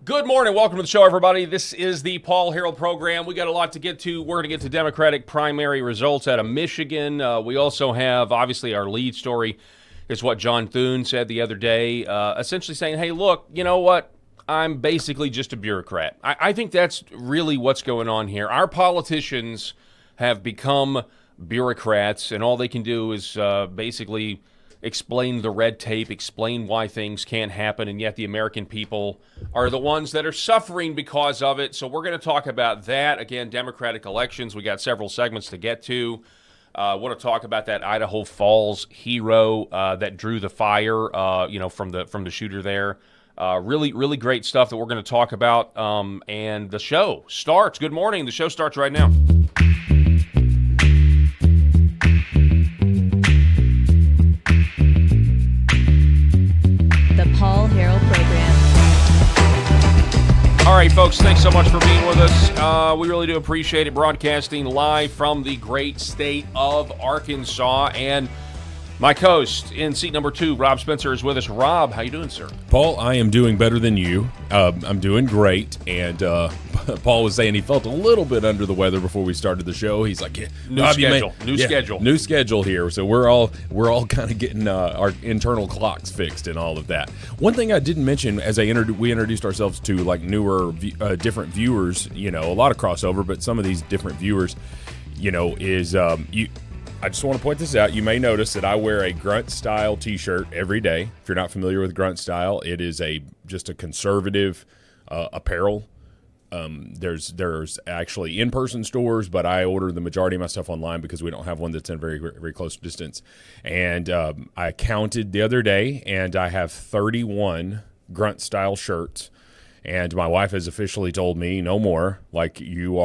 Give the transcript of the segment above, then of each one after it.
Good morning. Welcome to the show, everybody. This is the Paul Harrell program. We got a lot to get to. We're going to get to Democratic primary results out of Michigan. We also have, obviously, our lead story is what John Thune said the other day, essentially saying, hey, look, you know what? I'm basically just a bureaucrat. I think that's really what's going on here. Our politicians have become bureaucrats, and all they can do is basically explain the red tape, explain why things can't happen, and yet the American people are the ones that are suffering because of it. So we're going to talk about that. Again, Democratic elections. We got several segments to get to. I want to talk about that Idaho Falls hero that drew the fire, from the shooter there. Really great stuff that we're going to talk about. And the show starts. Good morning. The show starts right now. Paul Harrell program. All right, folks, thanks so much for being with us. We really do appreciate it. Broadcasting live from the great state of Arkansas. And my co-host in seat number 2, Rob Spencer, is with us. Rob, how you doing, sir? Paul, I am doing better than you. I'm doing great. And Paul was saying he felt a little bit under the weather before we started the show. He's like, New schedule here. So we're all kind of getting our internal clocks fixed and all of that. One thing I didn't mention as we introduced ourselves to like newer, different viewers. A lot of crossover, but some of these different viewers, is I just want to point this out. You may notice that I wear a Grunt Style t-shirt every day. If you're not familiar with Grunt Style, it is just a conservative apparel. There's actually in-person stores, but I order the majority of my stuff online because we don't have one that's in very, very close distance. And I counted the other day, and I have 31 Grunt Style shirts. And my wife has officially told me no more. Like you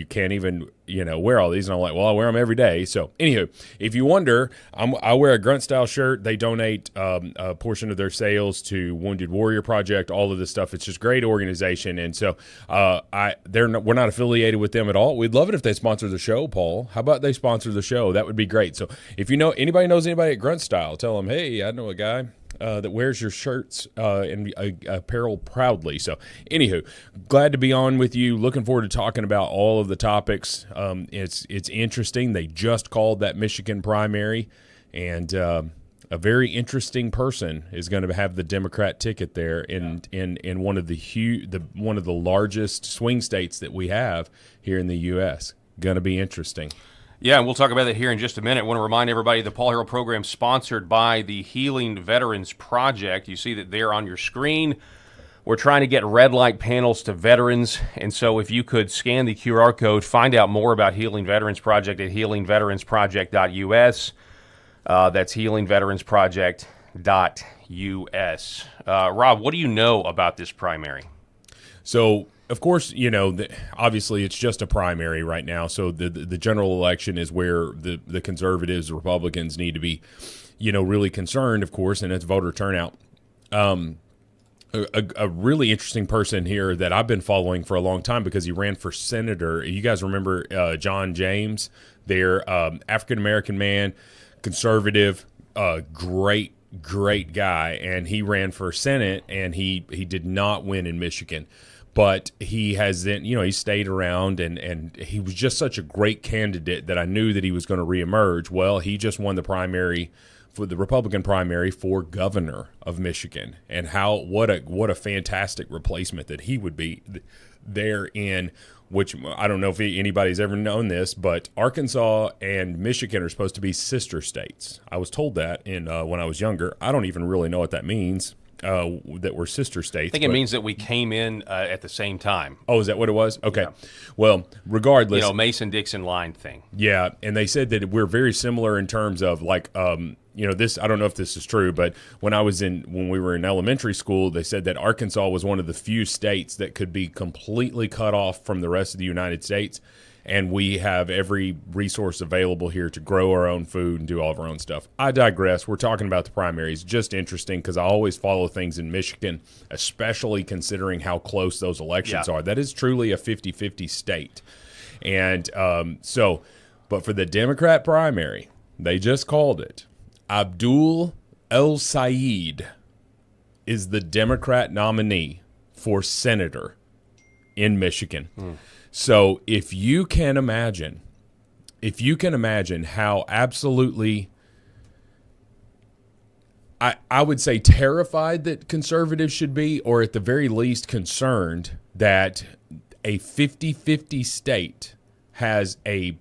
can't even wear all these. And I'm like, well, I wear them every day. So anywho, if you wonder, I wear a Grunt Style shirt. They donate a portion of their sales to Wounded Warrior Project. All of this stuff. It's just great organization. And so we're not affiliated with them at all. We'd love it if they sponsor the show, Paul. How about they sponsor the show? That would be great. So if anybody knows anybody at Grunt Style, tell them, hey, I know a guy that wears your shirts and apparel proudly. So, anywho, glad to be on with you. Looking forward to talking about all of the topics. It's interesting. They just called that Michigan primary, and a very interesting person is going to have the Democrat ticket there in one of the largest swing states that we have here in the U.S. Going to be interesting. Yeah, and we'll talk about that here in just a minute. I want to remind everybody the Paul Harrell program is sponsored by the Healing Veterans Project. You see that there on your screen. We're trying to get red light panels to veterans, and so if you could scan the QR code, find out more about Healing Veterans Project at healingveteransproject.us. That's healingveteransproject.us. Rob, what do you know about this primary? So, of course, obviously it's just a primary right now. So the general election is where the conservatives, the Republicans need to be, really concerned, of course, and it's voter turnout. A really interesting person here that I've been following for a long time because he ran for senator. You guys remember John James, their African-American man, conservative, great guy, and he ran for Senate, and he did not win in Michigan. But he has then, he stayed around, and he was just such a great candidate that I knew that he was going to reemerge. Well, he just won the primary for the Republican primary for governor of Michigan, and what a fantastic replacement that he would be there in. Which I don't know if anybody's ever known this, but Arkansas and Michigan are supposed to be sister states. I was told that when I was younger. I don't even really know what that means. That we're sister states. I think it means that we came in at the same time. Oh, is that what it was? Okay. Yeah. Well, regardless. Mason-Dixon line thing. Yeah, and they said that we're very similar in terms of this. I don't know if this is true, but when we were in elementary school, they said that Arkansas was one of the few states that could be completely cut off from the rest of the United States. And we have every resource available here to grow our own food and do all of our own stuff. I digress. We're talking about the primaries. Just interesting because I always follow things in Michigan, especially considering how close those elections are. That is truly a 50-50 state. And but for the Democrat primary, they just called it. Abdul El Sayed is the Democrat nominee for senator in Michigan. So if you can imagine how absolutely, I would say, terrified that conservatives should be, or at the very least concerned that a 50-50 state has a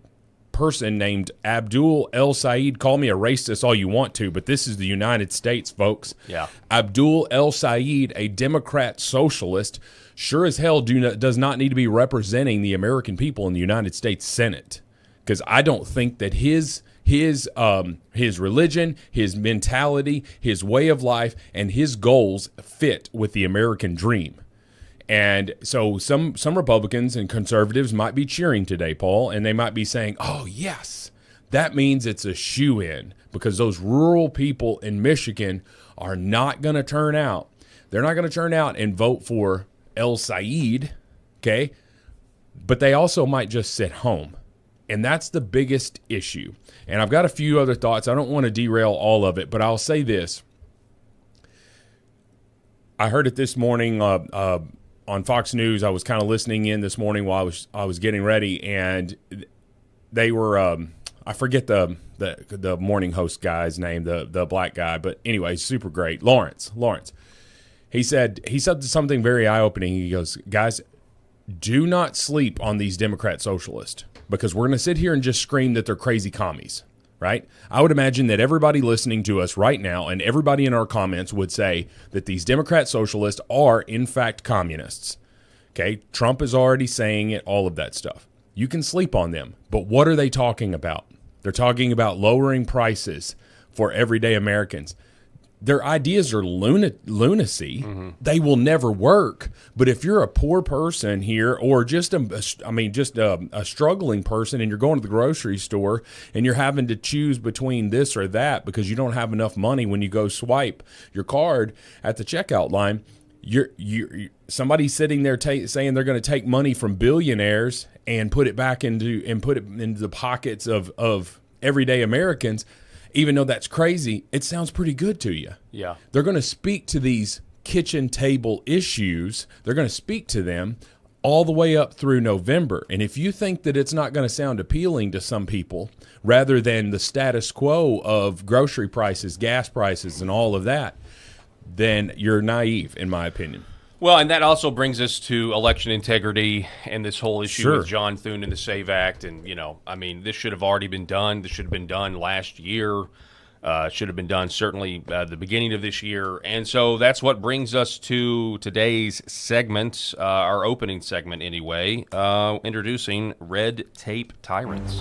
person named Abdul El Said. Call me a racist all you want to, but this is the United States, folks. Yeah. Abdul El Said, a Democrat socialist, sure as hell does not need to be representing the American people in the United States Senate, because I don't think that his religion, his mentality, his way of life, and his goals fit with the American dream. And so some Republicans and conservatives might be cheering today, Paul, and they might be saying, oh, yes, that means it's a shoo-in, because those rural people in Michigan are not going to turn out. They're not going to turn out and vote for El Said, okay? But they also might just sit home. And that's the biggest issue. And I've got a few other thoughts. I don't want to derail all of it, but I'll say this. I heard it this morning on Fox News. I was kind of listening in this morning while I was getting ready, and they were I forget the morning host guy's name, the black guy, but anyway, super great. Lawrence. He said something very eye-opening. He goes, guys, do not sleep on these Democrat socialists, because we're going to sit here and just scream that they're crazy commies, right? I would imagine that everybody listening to us right now and everybody in our comments would say that these Democrat socialists are, in fact, communists. Okay? Trump is already saying it, all of that stuff. You can sleep on them, but what are they talking about? They're talking about lowering prices for everyday Americans. Their ideas are lunacy. Mm-hmm. They will never work. But if you're a poor person here, or just a struggling person, and you're going to the grocery store and you're having to choose between this or that because you don't have enough money when you go swipe your card at the checkout line, you're somebody's sitting there saying they're going to take money from billionaires and put it into the pockets of everyday Americans. Even though that's crazy, it sounds pretty good to you. Yeah. They're going to speak to these kitchen table issues. They're going to speak to them all the way up through November. And if you think that it's not going to sound appealing to some people, rather than the status quo of grocery prices, gas prices, and all of that, then you're naive, in my opinion. Well, and that also brings us to election integrity and this whole issue with John Thune and the SAVE Act. And, this should have already been done. This should have been done last year. Should have been done certainly the beginning of this year. And so that's what brings us to today's segment, our opening segment anyway, introducing Red Tape Tyrants.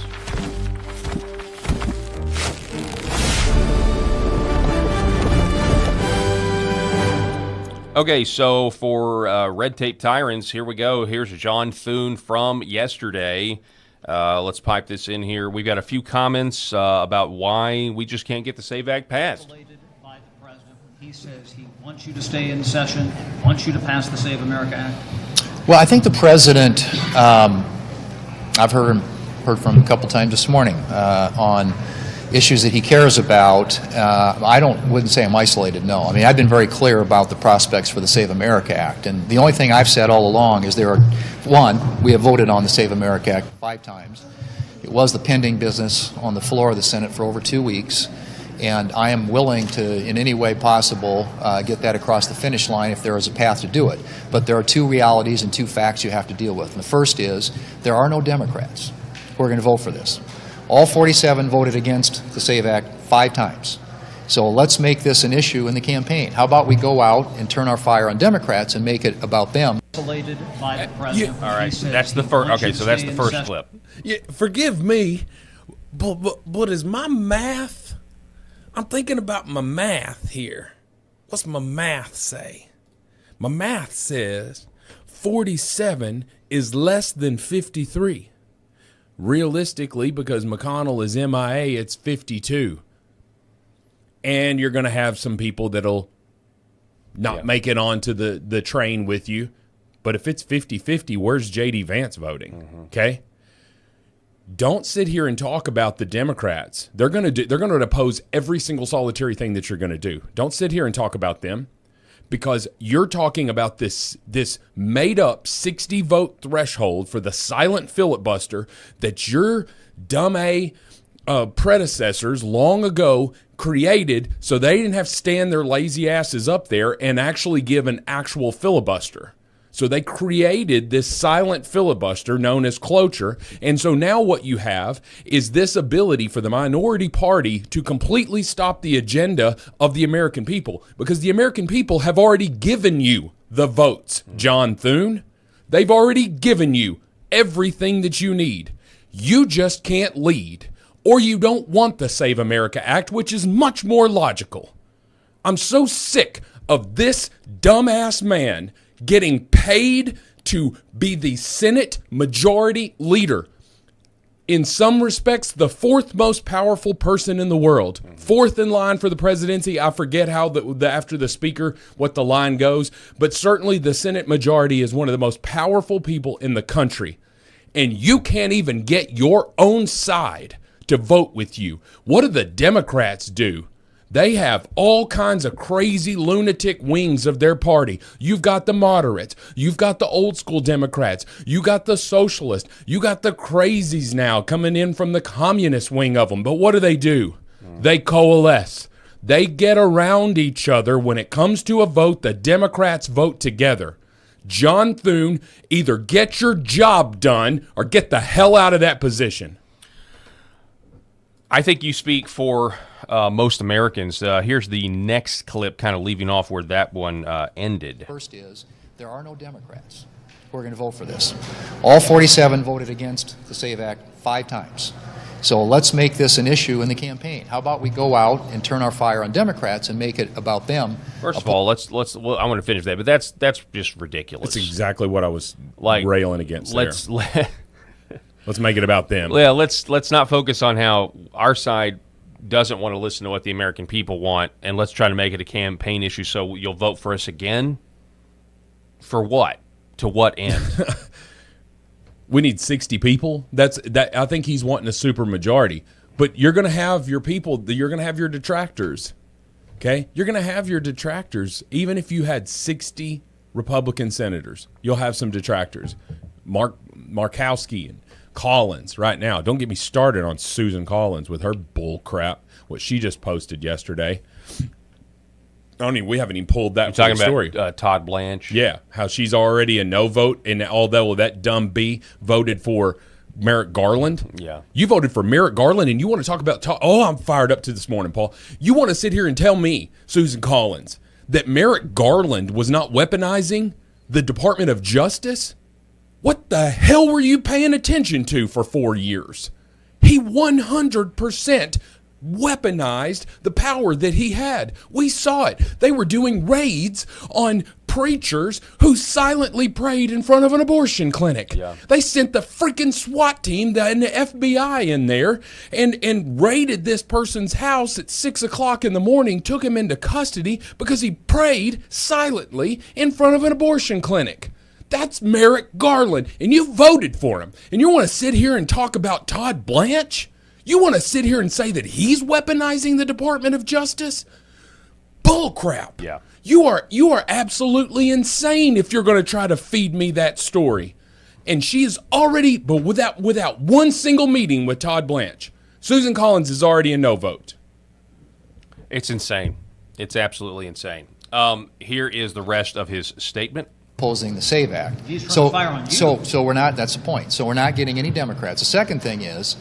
Okay, so for Red Tape Tyrants, here we go. Here's John Thune from yesterday. Let's pipe this in here. We've got a few comments about why we just can't get the SAVE Act passed. By the president, he says he wants you to stay in session, wants you to pass the Save America Act. Well, I think the president, I've heard from him a couple times this morning on issues that he cares about. I wouldn't say I'm isolated, no. I mean, I've been very clear about the prospects for the Save America Act, and the only thing I've said all along is we have voted on the Save America Act 5 times. It was the pending business on the floor of the Senate for over 2 weeks, and I am willing to, in any way possible, get that across the finish line if there is a path to do it. But there are 2 realities and 2 facts you have to deal with. And the first is there are no Democrats who are going to vote for this. All 47 voted against the SAVE Act 5 times. So let's make this an issue in the campaign. How about we go out and turn our fire on Democrats and make it about them? Isolated by the president. All right, that's the first. Okay, so that's the first clip. Yeah, forgive me, but is my math? I'm thinking about my math here. What's my math say? My math says 47 is less than 53. Realistically, because McConnell is MIA, it's 52. And you're going to have some people that'll not make it onto the train with you. But if it's 50-50, where's J.D. Vance voting? Mm-hmm. Okay? Don't sit here and talk about the Democrats. They're going to oppose every single solitary thing that you're going to do. Don't sit here and talk about them. because you're talking about this made-up 60-vote threshold for the silent filibuster that your dumb predecessors long ago created so they didn't have to stand their lazy asses up there and actually give an actual filibuster. So they created this silent filibuster known as cloture. And so now what you have is this ability for the minority party to completely stop the agenda of the American people, because the American people have already given you the votes, John Thune. They've already given you everything that you need. You just can't lead, or you don't want the Save America Act, which is much more logical. I'm so sick of this dumbass man getting paid to be the Senate Majority Leader. In some respects, the fourth most powerful person in the world. Fourth in line for the presidency. I forget how after the speaker, what the line goes. But certainly the Senate Majority is one of the most powerful people in the country. And you can't even get your own side to vote with you. What do the Democrats do? They have all kinds of crazy lunatic wings of their party. You've got the moderates. You've got the old school Democrats. You got the socialists. You got the crazies now coming in from the communist wing of them. But what do? They coalesce. They get around each other. When it comes to a vote, the Democrats vote together. John Thune, either get your job done or get the hell out of that position. I think you speak for most Americans. Here's the next clip, kind of leaving off where that one ended. First is, there are no Democrats who are going to vote for this. All 47 voted against the SAVE Act 5 times. So let's make this an issue in the campaign. How about we go out and turn our fire on Democrats and make it about them? First of all, let's. Well, I want to finish that, but that's just ridiculous. That's exactly what I was railing against. Let's make it about them. Yeah, let's not focus on how our side doesn't want to listen to what the American people want, and let's try to make it a campaign issue so you'll vote for us again. For what? To what end? We need 60 people. I think he's wanting a super majority. But you're going to have your people. You're going to have your detractors. Okay, you're going to have your detractors. Even if you had 60 Republican senators, you'll have some detractors. Markowski and Collins right now. Don't get me started on Susan Collins with her bull crap, what she just posted yesterday. We haven't even pulled that You're talking story. About Todd Blanche. Yeah, how she's already a no vote, and although that dumb B voted for Merrick Garland. Yeah. You voted for Merrick Garland, and you want to talk about I'm fired up to this morning, Paul. You want to sit here and tell me, Susan Collins, that Merrick Garland was not weaponizing the Department of Justice? What the hell were you paying attention to for 4 years? He 100% weaponized the power that he had. We saw it. They were doing raids on preachers who silently prayed in front of an abortion clinic. Yeah. They sent the freaking SWAT team and the FBI in there and raided this person's house at 6 o'clock in the morning, took him into custody because he prayed silently in front of an abortion clinic. That's Merrick Garland, and you voted for him. And you want to sit here and talk about Todd Blanche? You want to sit here and say that he's weaponizing the Department of Justice? Bullcrap. Yeah. You are absolutely insane if you're going to try to feed me that story. And she is already, but without one single meeting with Todd Blanche, Susan Collins is already a no vote. It's insane. It's absolutely insane. Here is the rest of his statement. Opposing the SAVE Act. He's trying to fire on you. So we're not, that's the point. So we're not getting any Democrats. The second thing is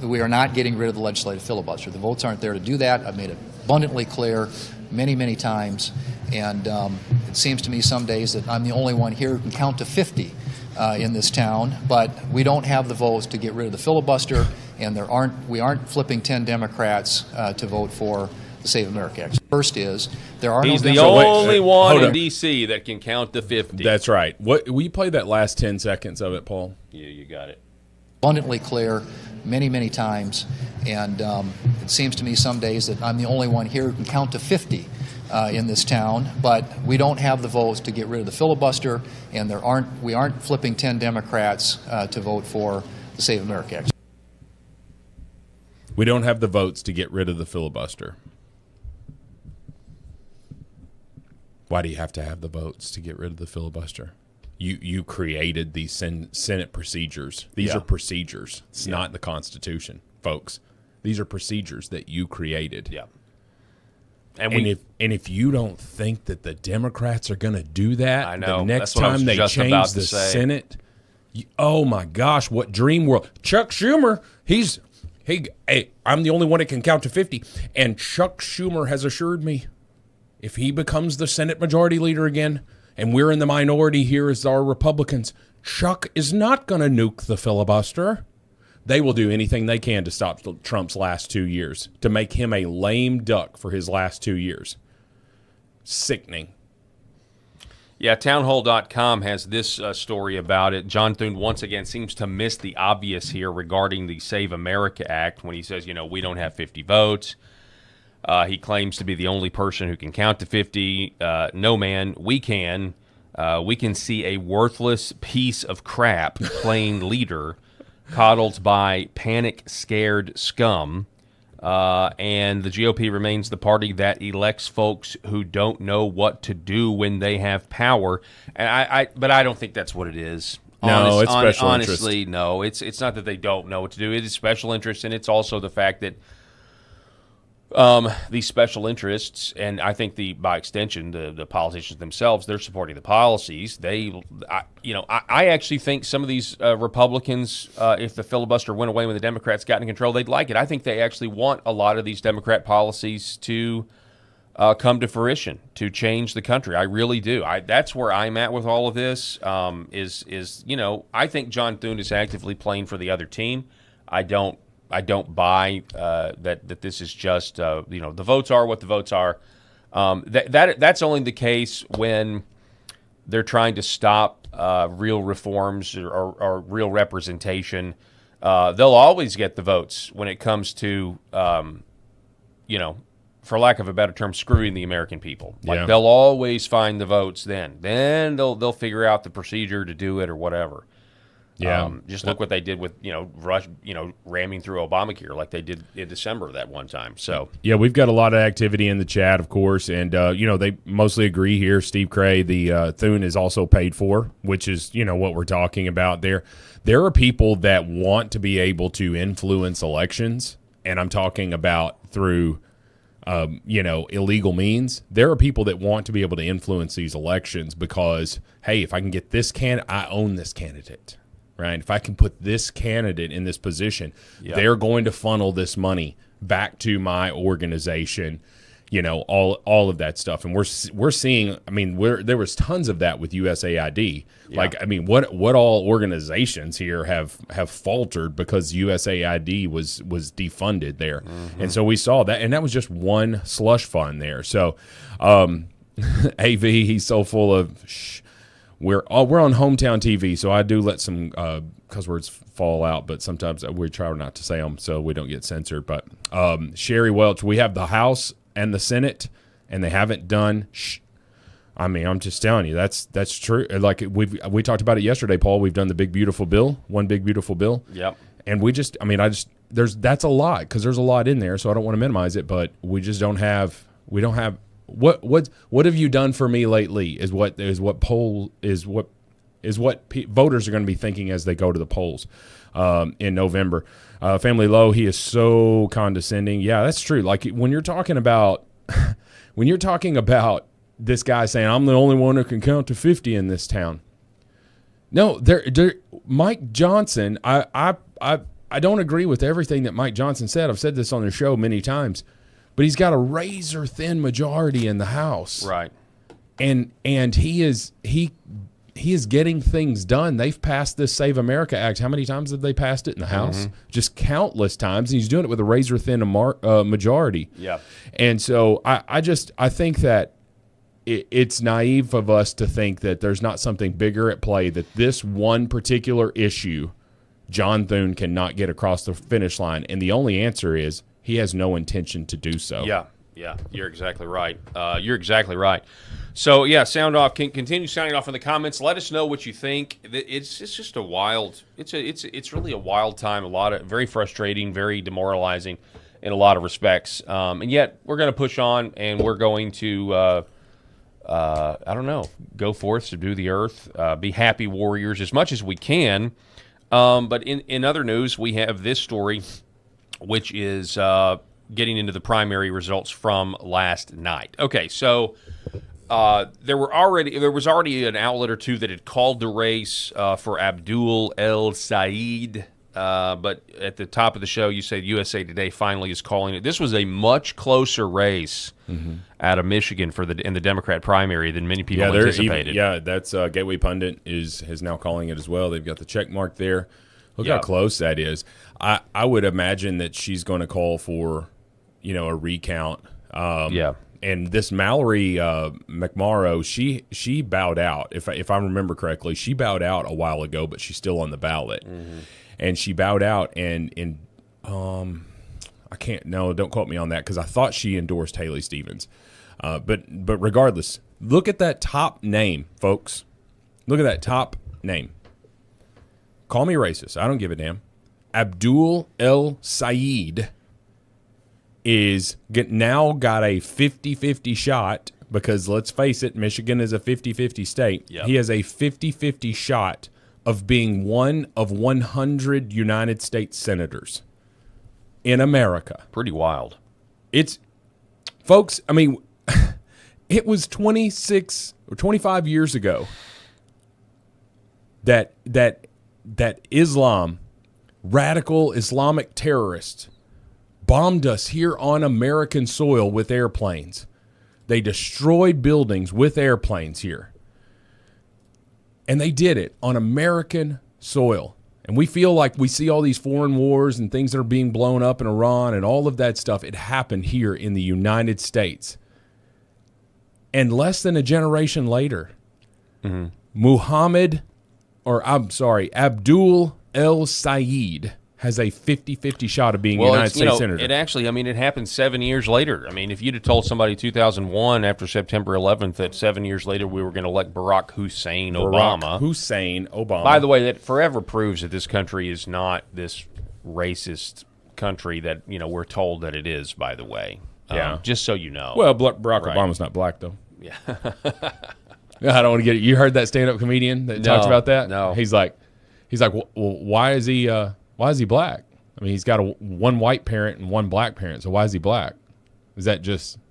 we are not getting rid of the legislative filibuster. The votes aren't there to do that. I've made it abundantly clear many, many times. And it seems to me some days that I'm the only one here who can count to 50 in this town, but we don't have the votes to get rid of the filibuster, and we aren't flipping 10 Democrats to vote for the Save America Act. First is, there are He's no the only one in D.C. that can count to 50. That's right. Will you play that last 10 seconds of it, Paul? Yeah, you got it. Abundantly clear many, many times, and it seems to me some days that I'm the only one here who can count to 50 in this town, but we don't have the votes to get rid of the filibuster, and we aren't flipping 10 Democrats to vote for the Save America Act. We don't have the votes to get rid of the filibuster. Why do you have to have the votes to get rid of the filibuster? You created these Senate procedures. These are procedures. It's not the Constitution, folks. These are procedures that you created. Yeah. And if you don't think that the Democrats are going to do that, I know. the next That's what I was time they just about change to the say. Senate, oh my gosh, what dream world! Chuck Schumer, hey, I'm the only one that can count to 50, and Chuck Schumer has assured me, if he becomes the Senate Majority Leader again, and we're in the minority here as our Republicans, Chuck is not going to nuke the filibuster. They will do anything they can to stop Trump's last 2 years, to make him a lame duck for his last 2 years. Sickening. Yeah, townhall.com has this story about it. John Thune once again seems to miss the obvious here regarding the Save America Act when he says, we don't have 50 votes. He claims to be the only person who can count to 50. No, man, we can. We can see a worthless piece of crap playing leader coddled by panic-scared scum, and the GOP remains the party that elects folks who don't know what to do when they have power. And but I don't think that's what it is. No, it's special honestly, interest. no, it's not that they don't know what to do. It is special interest, and it's also the fact that these special interests, and I think by extension, the politicians themselves, they're supporting the policies. I actually think some of these Republicans, if the filibuster went away when the Democrats got in control, they'd like it. I think they actually want a lot of these Democrat policies to come to fruition, to change the country. I really do. That's where I'm at with all of this. I think John Thune is actively playing for the other team. I don't buy that this is just the votes are what the votes are. That's only the case when they're trying to stop real reforms or real representation. They'll always get the votes when it comes to for lack of a better term, screwing the American people. They'll always find the votes then. Then they'll figure out the procedure to do it or whatever. Yeah, just look what they did with ramming through Obamacare like they did in December that one time. So yeah, we've got a lot of activity in the chat, of course, and they mostly agree here. Steve Cray, the Thune is also paid for, which is what we're talking about there. There are people that want to be able to influence elections, and I'm talking about through illegal means. There are people that want to be able to influence these elections because, hey, if I can get this candidate, I own this candidate. Right? If I can put this candidate in this position, they're going to funnel this money back to my organization, all of that stuff. And we're seeing, there was tons of that with USAID. Yeah. What all organizations here have faltered because USAID was defunded there. Mm-hmm. And so we saw that, and that was just one slush fund there. So AV, he's so full of We're on hometown TV, so I do let some cuss words fall out, but sometimes we try not to say them so we don't get censored. But Sherry Welch, we have the House and the Senate, and they haven't done. I'm just telling you, that's true. Like we talked about it yesterday, Paul. We've done the big beautiful bill, one big beautiful bill. Yep. And that's a lot because there's a lot in there, so I don't want to minimize it, but we just don't have. We don't have. What have you done for me lately? Is what voters are going to be thinking as they go to the polls in November. Family Low, he is so condescending. Yeah, that's true. Like when you're talking about this guy saying I'm the only one who can count to 50 in this town. No, Mike Johnson. I don't agree with everything that Mike Johnson said. I've said this on the show many times. But he's got a razor-thin majority in the House, right? And he is getting things done. They've passed this Save America Act. How many times have they passed it in the House? Mm-hmm. Just countless times. And he's doing it with a razor-thin majority. Yeah. And so I think that it's naive of us to think that there's not something bigger at play. That this one particular issue, John Thune cannot get across the finish line, and the only answer is. He has no intention to do so. Yeah, you're exactly right. So yeah, sound off. Continue sounding off in the comments. Let us know what you think. It's just a wild. It's really a wild time. A lot of very frustrating, very demoralizing, in a lot of respects. And yet we're going to push on, and we're going to I don't know, go forth, subdue the earth, be happy warriors as much as we can. But in other news, we have this story, which is getting into the primary results from last night. Okay, so there was already an outlet or two that had called the race for Abdul El Sayed. But at the top of the show, you said USA Today finally is calling it. This was a much closer race out of Michigan in the Democrat primary than many people anticipated. That's Gateway Pundit is now calling it as well. They've got the check mark there. Look how close that is. I would imagine that she's going to call for, a recount. And this Mallory McMorrow, she bowed out. If I remember correctly, she bowed out a while ago, but she's still on the ballot. And she bowed out, and I can't. No, don't quote me on that because I thought she endorsed Haley Stevens. But regardless, look at that top name, folks. Look at that top name. Call me racist. I don't give a damn. Abdul El Sayed is now got a 50-50 shot because, let's face it, Michigan is a 50-50 state. Yep. He has a 50-50 shot of being one of 100 United States senators in America. Pretty wild. Folks, I mean, it was 26 or 25 years ago that radical Islamic terrorists bombed us here on American soil with airplanes. They destroyed buildings with airplanes here. And they did it on American soil. And we feel like we see all these foreign wars and things that are being blown up in Iran and all of that stuff. It happened here in the United States. And less than a generation later, Abdul El Sayed has a 50-50 shot of being a United States senator. It happened 7 years later. I mean, if you'd have told somebody 2001 after September 11th that 7 years later we were going to elect Barack Hussein Obama. By the way, that forever proves that this country is not this racist country that, we're told that it is, by the way. Just so you know. Well, Barack Obama's not black, though. Yeah. I don't want to get it. You heard that stand-up comedian that talks about that? No. He's like, well, why is he black? I mean, he's got one white parent and one black parent. So why is he black? Is that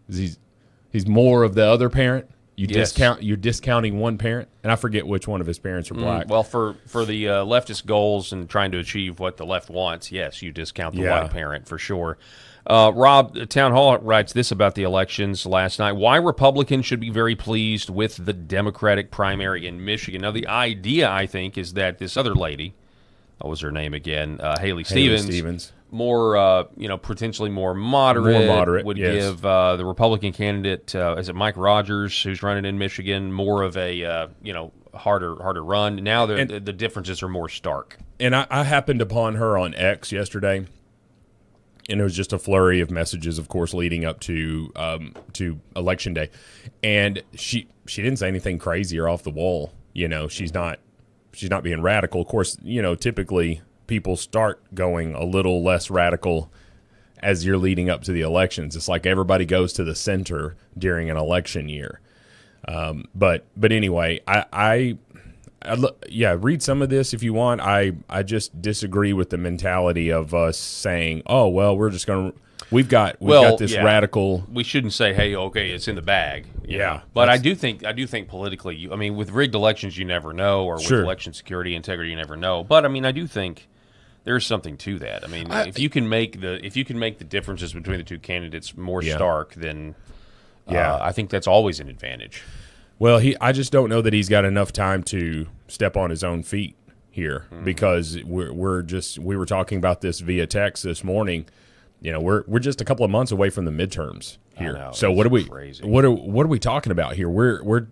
he's more of the other parent? You're discounting one parent, and I forget which one of his parents are black. Well, for the leftist goals and trying to achieve what the left wants, yes, you discount the white parent for sure. Rob, Town Hall writes this about the elections last night. Why Republicans should be very pleased with the Democratic primary in Michigan. Now, the idea, I think, is that this other lady, what was her name again? Haley Stevens. More, potentially more moderate. Would give the Republican candidate, is it Mike Rogers, who's running in Michigan, more of a, harder run. Now the differences are more stark. And I happened upon her on X yesterday, and it was just a flurry of messages, of course, leading up to Election Day. And she didn't say anything crazy or off the wall. She's not being radical. Of course, typically people start going a little less radical as you're leading up to the elections. It's like everybody goes to the center during an election year. But anyway, I read some of this if you want. I just disagree with the mentality of us saying, oh, well, we're just going to – we've got this radical – we shouldn't say, hey, okay, it's in the bag. Yeah. But I do think politically, with rigged elections, you never know, or with election security, integrity, you never know. But, I do think there's something to that. If you can make the differences between the two candidates more stark, then I think that's always an advantage. Well, I just don't know that he's got enough time to step on his own feet here because we were talking about this via text this morning. We're just a couple of months away from the midterms here. I know, so what are we talking about here?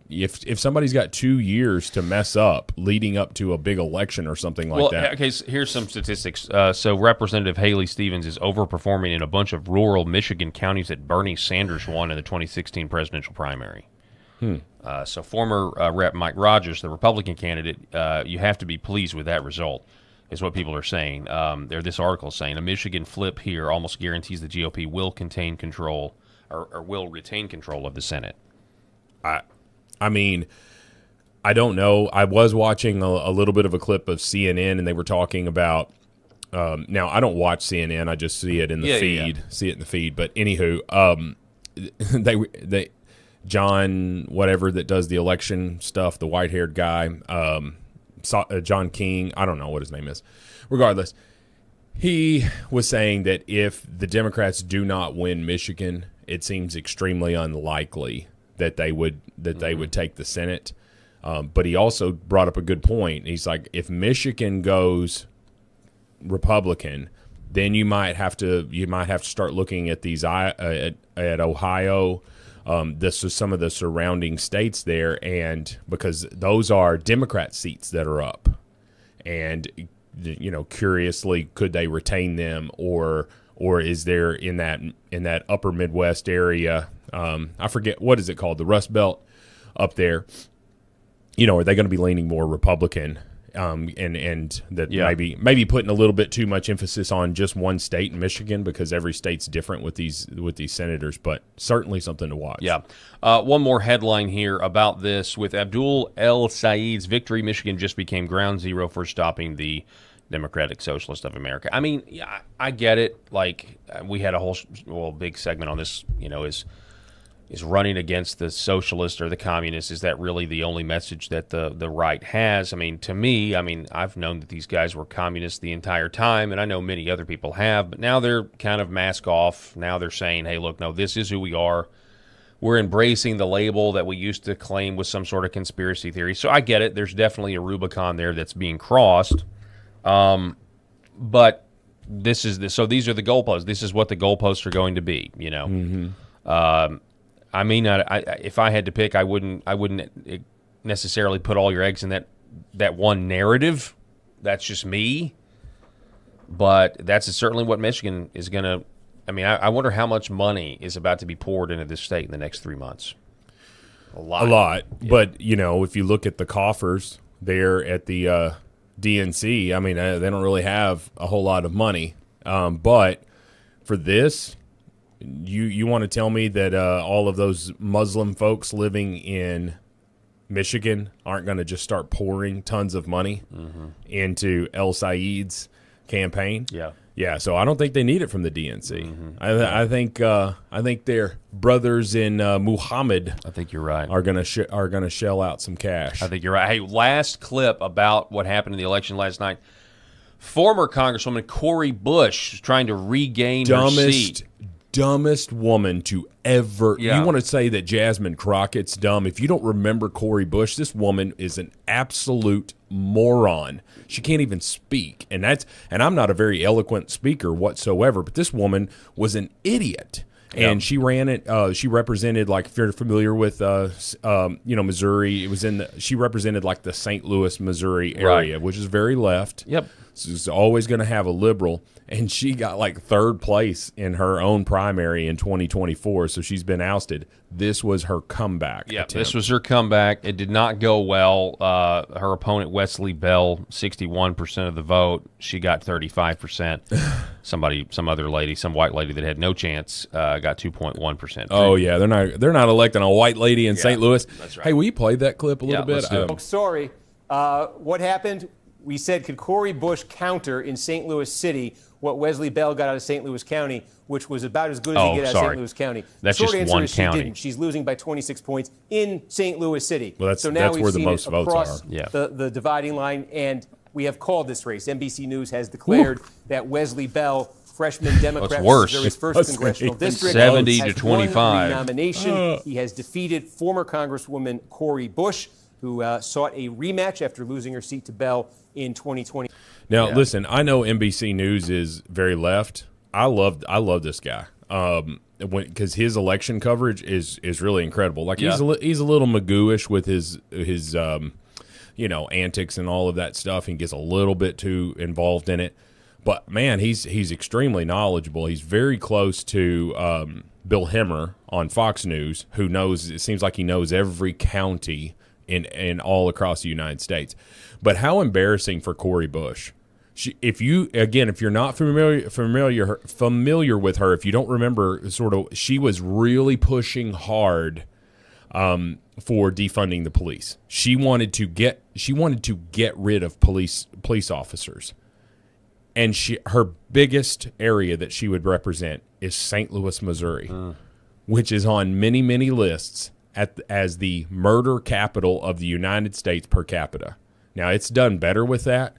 If somebody's got 2 years to mess up leading up to a big election or something like that. Okay, so here's some statistics. So Representative Haley Stevens is overperforming in a bunch of rural Michigan counties that Bernie Sanders won in the 2016 presidential primary. So former Rep. Mike Rogers, the Republican candidate, you have to be pleased with that result, is what people are saying. This article is saying a Michigan flip here almost guarantees the GOP will contain control or will retain control of the Senate. I mean, I don't know. I was watching a little bit of a clip of CNN, and they were talking about. Now I don't watch CNN. I just see it in the feed. See it in the feed. But anywho, they John whatever that does the election stuff, the white-haired guy, John King. I don't know what his name is. Regardless, he was saying that if the Democrats do not win Michigan, it seems extremely unlikely that they would take the Senate. But he also brought up a good point. He's like, if Michigan goes Republican, then you might have to start looking at these at Ohio. This is some of the surrounding states there, and because those are Democrat seats that are up, and curiously, could they retain them, or is there in that upper Midwest area? I forget what is it called, the Rust Belt up there. Are they going to be leaning more Republican? And that maybe putting a little bit too much emphasis on just one state in Michigan, because every state's different with these senators, but certainly something to watch. Yeah. One more headline here about this. With Abdul El Said's victory, Michigan just became ground zero for stopping the Democratic Socialist of America. I mean, yeah, I get it. Like, we had a whole big segment on this, is running against the socialist or the communist. Is that really the only message that the right has? I mean, to me, I've known that these guys were communists the entire time, and I know many other people have, but now they're kind of mask off. Now they're saying, hey, look, no, this is who we are. We're embracing the label that we used to claim was some sort of conspiracy theory. So I get it. There's definitely a Rubicon there that's being crossed. But these are the goalposts. This is what the goalposts are going to be, Mm-hmm. If I had to pick, I wouldn't necessarily put all your eggs in that one narrative. That's just me. But that's certainly what Michigan is going to. I wonder how much money is about to be poured into this state in the next 3 months. A lot. Yeah. But, if you look at the coffers there at the DNC, they don't really have a whole lot of money. But for this, you want to tell me that all of those Muslim folks living in Michigan aren't going to just start pouring tons of money into El Said's campaign? Yeah. So I don't think they need it from the DNC. Mm-hmm. I think their brothers in Muhammad. I think you're right. Are going to shell out some cash. I think you're right. Hey, last clip about what happened in the election last night. Former Congresswoman Cori Bush is trying to regain her seat. Dumbest woman to ever. Yeah. You want to say that Jasmine Crockett's dumb? If you don't remember Cori Bush, this woman is an absolute moron. She can't even speak, and I'm not a very eloquent speaker whatsoever. But this woman was an idiot, and she ran it. She represented, like, if you're familiar with Missouri, she represented like the St. Louis, Missouri area, which is very left. Yep. So it's always going to have a liberal. And she got like third place in her own primary in 2024, so she's been ousted. This was her comeback. Yeah, this was her comeback. It did not go well. Her opponent, Wesley Bell, 61% of the vote. She got 35%. Some other lady, some white lady that had no chance, got 2.1%. Oh yeah, they're not electing a white lady in St. Louis. That's right. Hey, will you play that clip a little bit? Let's do it. Sorry, what happened? We said, could Cori Bush counter in St. Louis City what Wesley Bell got out of St. Louis County, which was about as good as you get out of St. Louis County? That's Short just answer one is county. She didn't. She's losing by 26 points in St. Louis City. Well, that's now where the most votes across are. Yeah. the dividing line, and we have called this race. NBC News has declared that Wesley Bell, freshman Democrat, worse. Missouri's first congressional district, 70 has to 25. won renomination. He has defeated former Congresswoman Cori Bush, who sought a rematch after losing her seat to Bell in 2020. Now, listen, I know NBC News is very left. I love this guy because his election coverage is really incredible. Like he's a little Magoo-ish with his antics and all of that stuff. He gets a little bit too involved in it, but man, he's extremely knowledgeable. He's very close to Bill Hemmer on Fox News, who knows. It seems like he knows every county in all across the United States. But how embarrassing for Cori Bush. If you're not familiar with her, if you don't remember, she was really pushing hard for defunding the police. She wanted to get rid of police officers. And her biggest area that she would represent is St. Louis, Missouri, which is on many, many lists as the murder capital of the United States per capita. Now, it's done better with that,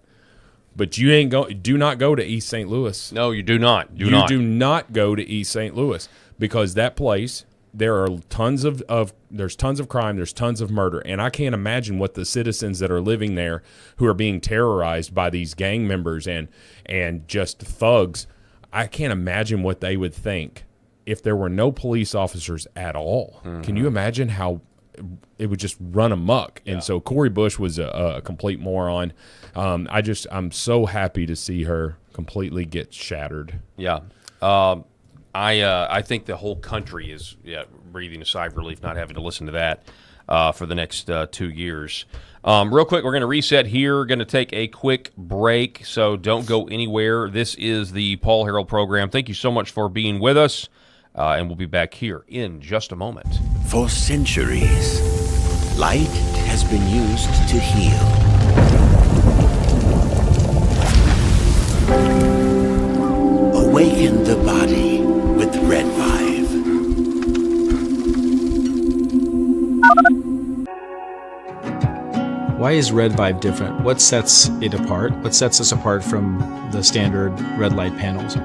but do not go to East St. Louis. No, you do not. Do not go to East St. Louis, because that place, there are tons of crime, there's tons of murder, and I can't imagine what the citizens that are living there, who are being terrorized by these gang members and just thugs, I can't imagine what they would think if there were no police officers at all. Mm-hmm. Can you imagine how it would just run amok? And so Cori Bush was a complete moron. I'm so happy to see her completely get shattered. Yeah. I think the whole country is breathing a sigh of relief not having to listen to that for the next 2 years. Real quick, we're going to reset here. Going to take a quick break, so don't go anywhere. This is the Paul Harrell program. Thank you so much for being with us, and we'll be back here in just a moment. For centuries, light has been used to heal. Awaken the body with Red 5. Why is Red Vibe different? What sets it apart? What sets us apart from the standard red light panels?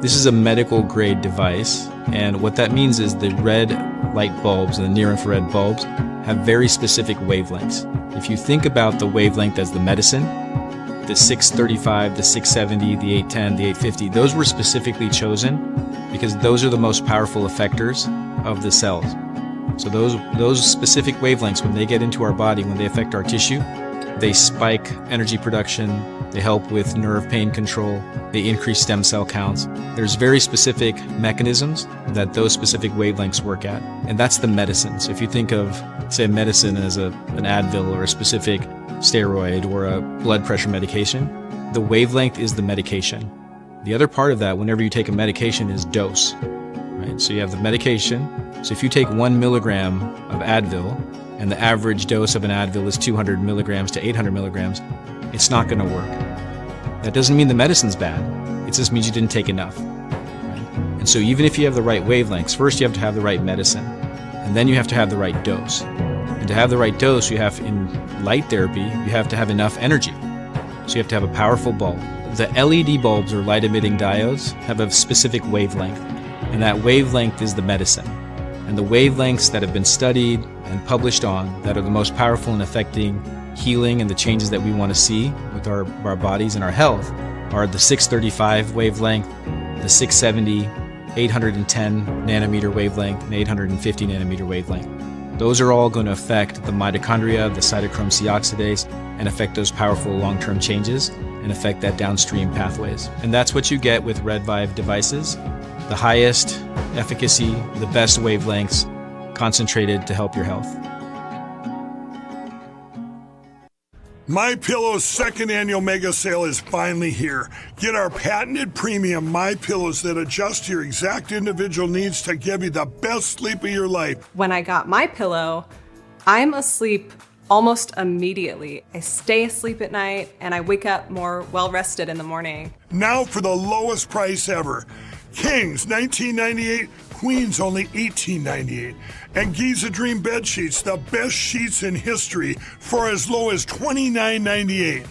This is a medical grade device, and what that means is the red light bulbs and the near infrared bulbs have very specific wavelengths. If you think about the wavelength as the medicine, the 635, the 670, the 810, the 850, those were specifically chosen because those are the most powerful effectors of the cells. So those specific wavelengths, when they get into our body, when they affect our tissue, they spike energy production, they help with nerve pain control, they increase stem cell counts. There's very specific mechanisms that those specific wavelengths work at, and that's the medicine. So if you think of, say, medicine as an Advil or a specific steroid or a blood pressure medication, the wavelength is the medication. The other part of that, whenever you take a medication, is dose. Right? So you have the medication. So if you take 1 milligram of Advil, and the average dose of an Advil is 200 milligrams to 800 milligrams, it's not going to work. That doesn't mean the medicine's bad. It just means you didn't take enough. Right? And so even if you have the right wavelengths, first you have to have the right medicine, and then you have to have the right dose. And to have the right dose, you have, in light therapy, you have to have enough energy. So you have to have a powerful bulb. The LED bulbs, or light-emitting diodes, have a specific wavelength, and that wavelength is the medicine. And the wavelengths that have been studied and published on that are the most powerful in affecting healing and the changes that we want to see with our bodies and our health are the 635 wavelength, the 670, 810 nanometer wavelength, and 850 nanometer wavelength. Those are all going to affect the mitochondria, the cytochrome C oxidase, and affect those powerful long-term changes and affect that downstream pathways. And that's what you get with Red Vibe devices. The highest efficacy, the best wavelengths, concentrated to help your health. MyPillow's second annual mega sale is finally here. Get our patented premium MyPillows that adjust to your exact individual needs to give you the best sleep of your life. When I got MyPillow, I'm asleep almost immediately. I stay asleep at night and I wake up more well-rested in the morning. Now for the lowest price ever. Kings, $19.98, Queens, only $18.98. And Giza Dream Bed Sheets, the best sheets in history, for as low as $29.98.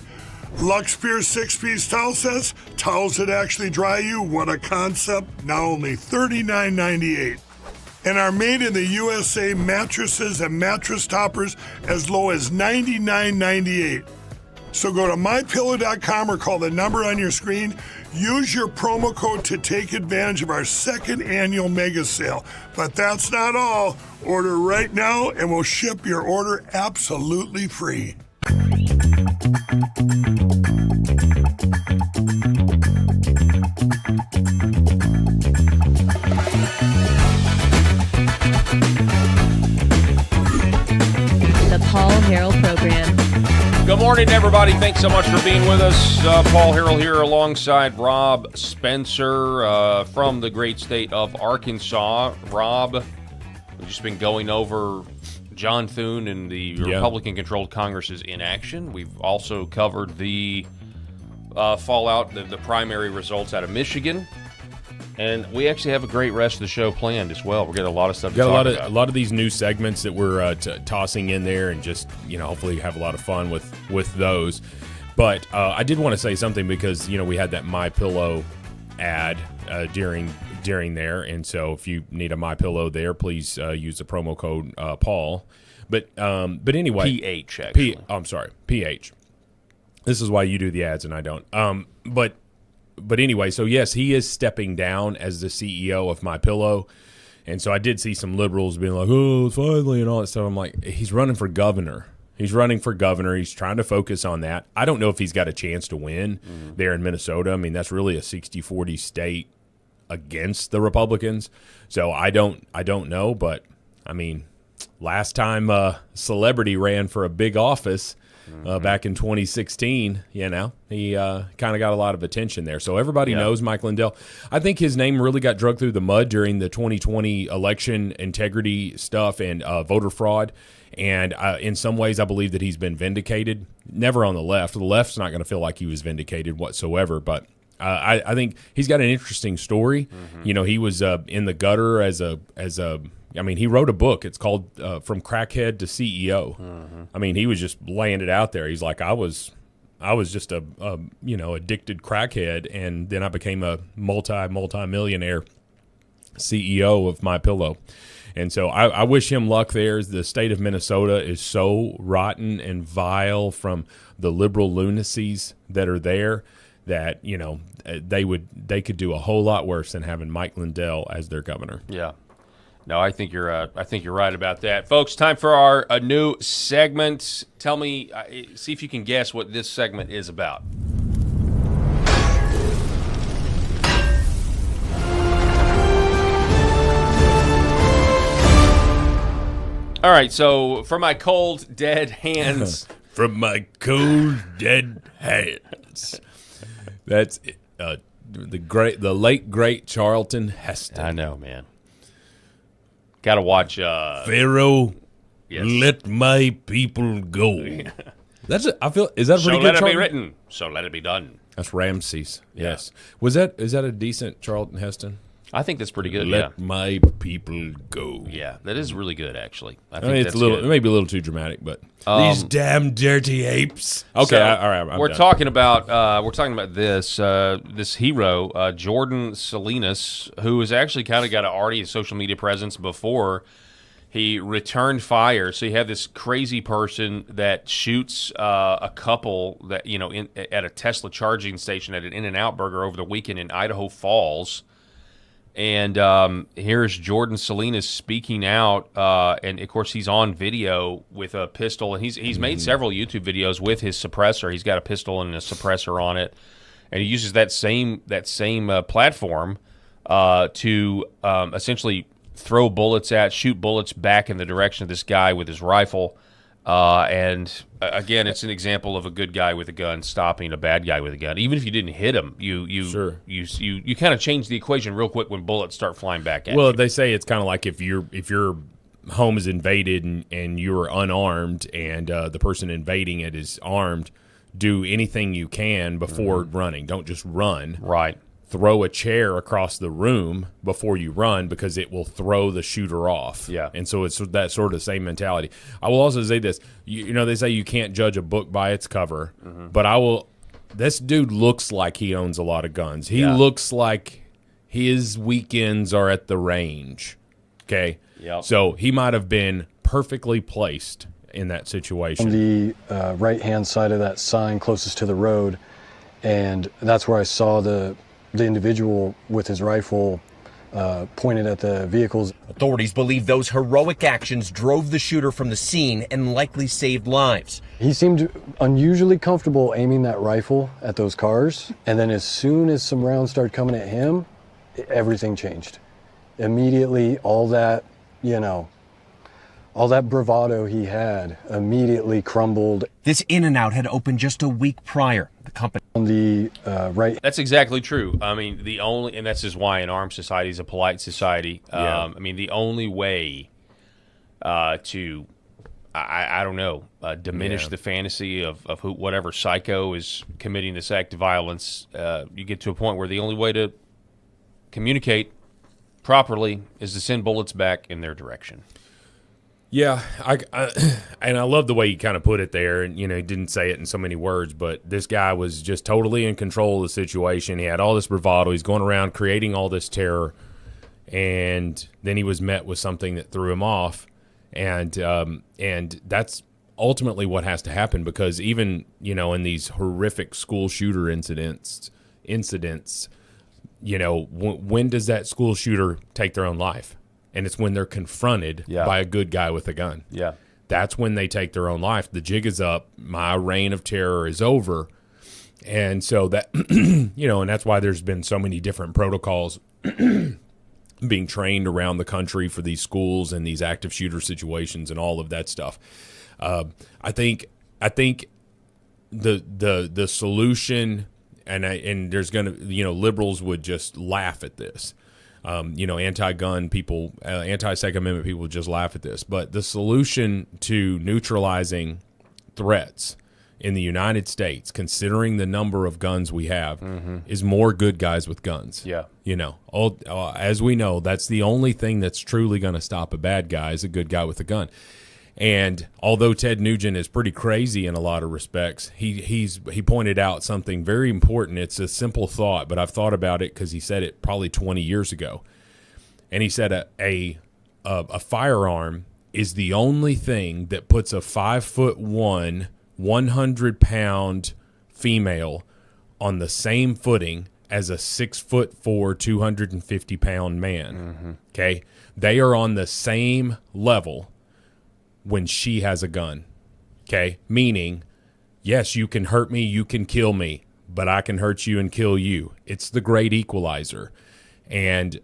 Lux Pure 6-piece towel sets, towels that actually dry you, what a concept, now only $39.98. And our made in the USA mattresses and mattress toppers as low as $99.98. So go to mypillow.com or call the number on your screen. Use your promo code to take advantage of our second annual mega sale. But that's not all. Order right now and we'll ship your order absolutely free. The Paul Harrell Program. Good morning, everybody. Thanks so much for being with us. Paul Harrell here alongside Rob Spencer from the great state of Arkansas. Rob, we've just been going over John Thune and the Republican-controlled Congress's inaction. We've also covered the fallout, the primary results out of Michigan. And we actually have a great rest of the show planned as well. We're getting a lot of stuff to talk about. A lot of these new segments that we're tossing in there, and just hopefully have a lot of fun with those. But I did want to say something because we had that MyPillow ad during there, and so if you need a MyPillow there, please use the promo code Paul. But anyway, PH actually. I'm sorry, PH. This is why you do the ads and I don't. But anyway, so yes, he is stepping down as the CEO of MyPillow. And so I did see some liberals being like, oh, finally, and all that stuff. I'm like, he's running for governor. He's running for governor. He's trying to focus on that. I don't know if he's got a chance to win there in Minnesota. I mean, that's really a 60-40 state against the Republicans. So I don't know. But, I mean, last time a celebrity ran for a big office back in 2016, he kind of got a lot of attention there. So everybody knows Mike Lindell. I think his name really got dragged through the mud during the 2020 election integrity stuff and voter fraud. And in some ways, I believe that he's been vindicated. Never on the left. The left's not going to feel like he was vindicated whatsoever. But I think he's got an interesting story. He was in the gutter as a I mean, he wrote a book. It's called From Crackhead to CEO. I mean, he was just laying it out there. He's like, I was just a addicted crackhead, and then I became a multi-millionaire CEO of MyPillow. And so I wish him luck there. The state of Minnesota is so rotten and vile from the liberal lunacies that are there that, they could do a whole lot worse than having Mike Lindell as their governor. Yeah. No, I think you're right about that, folks. Time for our new segment. Tell me, see if you can guess what this segment is about. All right, so from my cold dead hands, That's the late great Charlton Heston. I know, man. Got to watch Pharaoh. Yes. Let my people go. Is that a pretty so good? So let it Charlton? be written. So let it be done. That's Ramses. Yes. Yeah. Is that a decent Charlton Heston? I think that's pretty good. Let my people go. Yeah, that is really good, actually. I mean, it's good. It may be a little too dramatic, but these damn dirty apes. Okay, so all right. We're talking about this hero, Jordan Salinas, who has actually kind of got already a social media presence before he returned fire. So you have this crazy person that shoots a couple that at a Tesla charging station at an In-N-Out Burger over the weekend in Idaho Falls. And here's Jordan Salinas speaking out, and of course he's on video with a pistol, and he's made several YouTube videos with his suppressor. He's got a pistol and a suppressor on it, and he uses that same platform to essentially shoot bullets back in the direction of this guy with his rifle. And again, it's an example of a good guy with a gun stopping a bad guy with a gun. Even if you didn't hit him, you kind of change the equation real quick when bullets start flying back at you. Well, they say it's kind of like if your home is invaded and you're unarmed and the person invading it is armed, do anything you can before running. Don't just run. Right. Throw a chair across the room before you run because it will throw the shooter off. Yeah. And so it's that sort of same mentality. I will also say this. They say you can't judge a book by its cover, but this dude looks like he owns a lot of guns. He looks like his weekends are at the range. Okay? Yep. So he might have been perfectly placed in that situation. On the right-hand side of that sign closest to the road, and that's where I saw the individual with his rifle pointed at the vehicles. Authorities believe those heroic actions drove the shooter from the scene and likely saved lives. He seemed unusually comfortable aiming that rifle at those cars, and then as soon as some rounds started coming at him, everything changed. Immediately, all that bravado he had immediately crumbled. This In-N-Out had opened just a week prior. The company on the right. That's exactly true. I mean, and that's just why an armed society is a polite society. I mean, the only way to I don't know, diminish the fantasy of whatever psycho is committing this act of violence. You get to a point where the only way to communicate properly is to send bullets back in their direction. Yeah, and I love the way he kind of put it there, and he didn't say it in so many words, but this guy was just totally in control of the situation. He had all this bravado. He's going around creating all this terror, and then he was met with something that threw him off, and that's ultimately what has to happen, because even in these horrific school shooter incidents, when does that school shooter take their own life? And it's when they're confronted by a good guy with a gun. Yeah. That's when they take their own life. The jig is up. My reign of terror is over. And so that, and that's why there's been so many different protocols being trained around the country for these schools and these active shooter situations and all of that stuff. I think the solution, and there's going to, liberals would just laugh at this. Anti-gun people, anti-Second Amendment people would just laugh at this. But the solution to neutralizing threats in the United States, considering the number of guns we have, is more good guys with guns. Yeah. As we know, that's the only thing that's truly going to stop a bad guy is a good guy with a gun. And although Ted Nugent is pretty crazy in a lot of respects, he pointed out something very important. It's a simple thought, but I've thought about it because he said it probably 20 years ago. And he said a firearm is the only thing that puts a 5'1", 100-pound female on the same footing as a 6'4", 250-pound man. Okay, they are on the same level when she has a gun, okay? Meaning, yes, you can hurt me, you can kill me, but I can hurt you and kill you. It's the great equalizer. And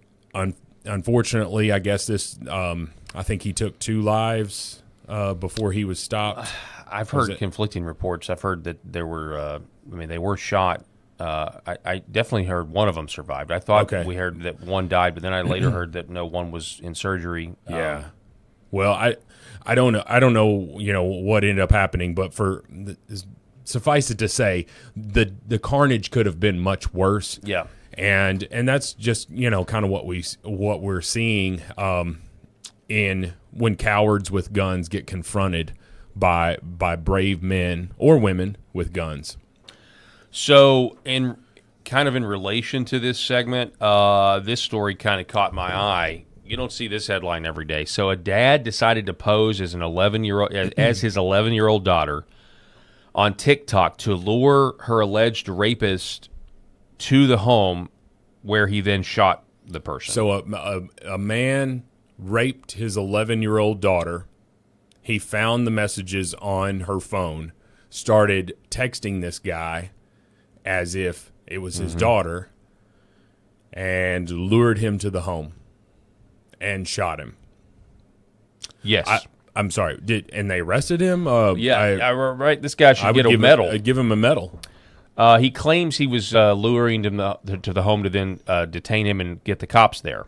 unfortunately, I guess this, I think he took 2 lives before he was stopped. I've heard conflicting reports. I've heard that there were, they were shot. I definitely heard one of them survived. I thought we heard that one died, but then I later heard that no, one was in surgery. Yeah. Well, I don't know, what ended up happening, but suffice it to say, the carnage could have been much worse. Yeah. And that's just, kind of what we're seeing in when cowards with guns get confronted by brave men or women with guns. So, in relation to this segment, this story kind of caught my eye. You don't see this headline every day. So a dad decided to pose as his 11-year-old daughter on TikTok to lure her alleged rapist to the home, where he then shot the person. So a man raped his 11-year-old daughter. He found the messages on her phone, started texting this guy as if it was his daughter, and lured him to the home and shot him. Yes. I'm sorry. And they arrested him? Right. This guy should get a medal. Give him a medal. He claims he was luring him to the home to then detain him and get the cops there.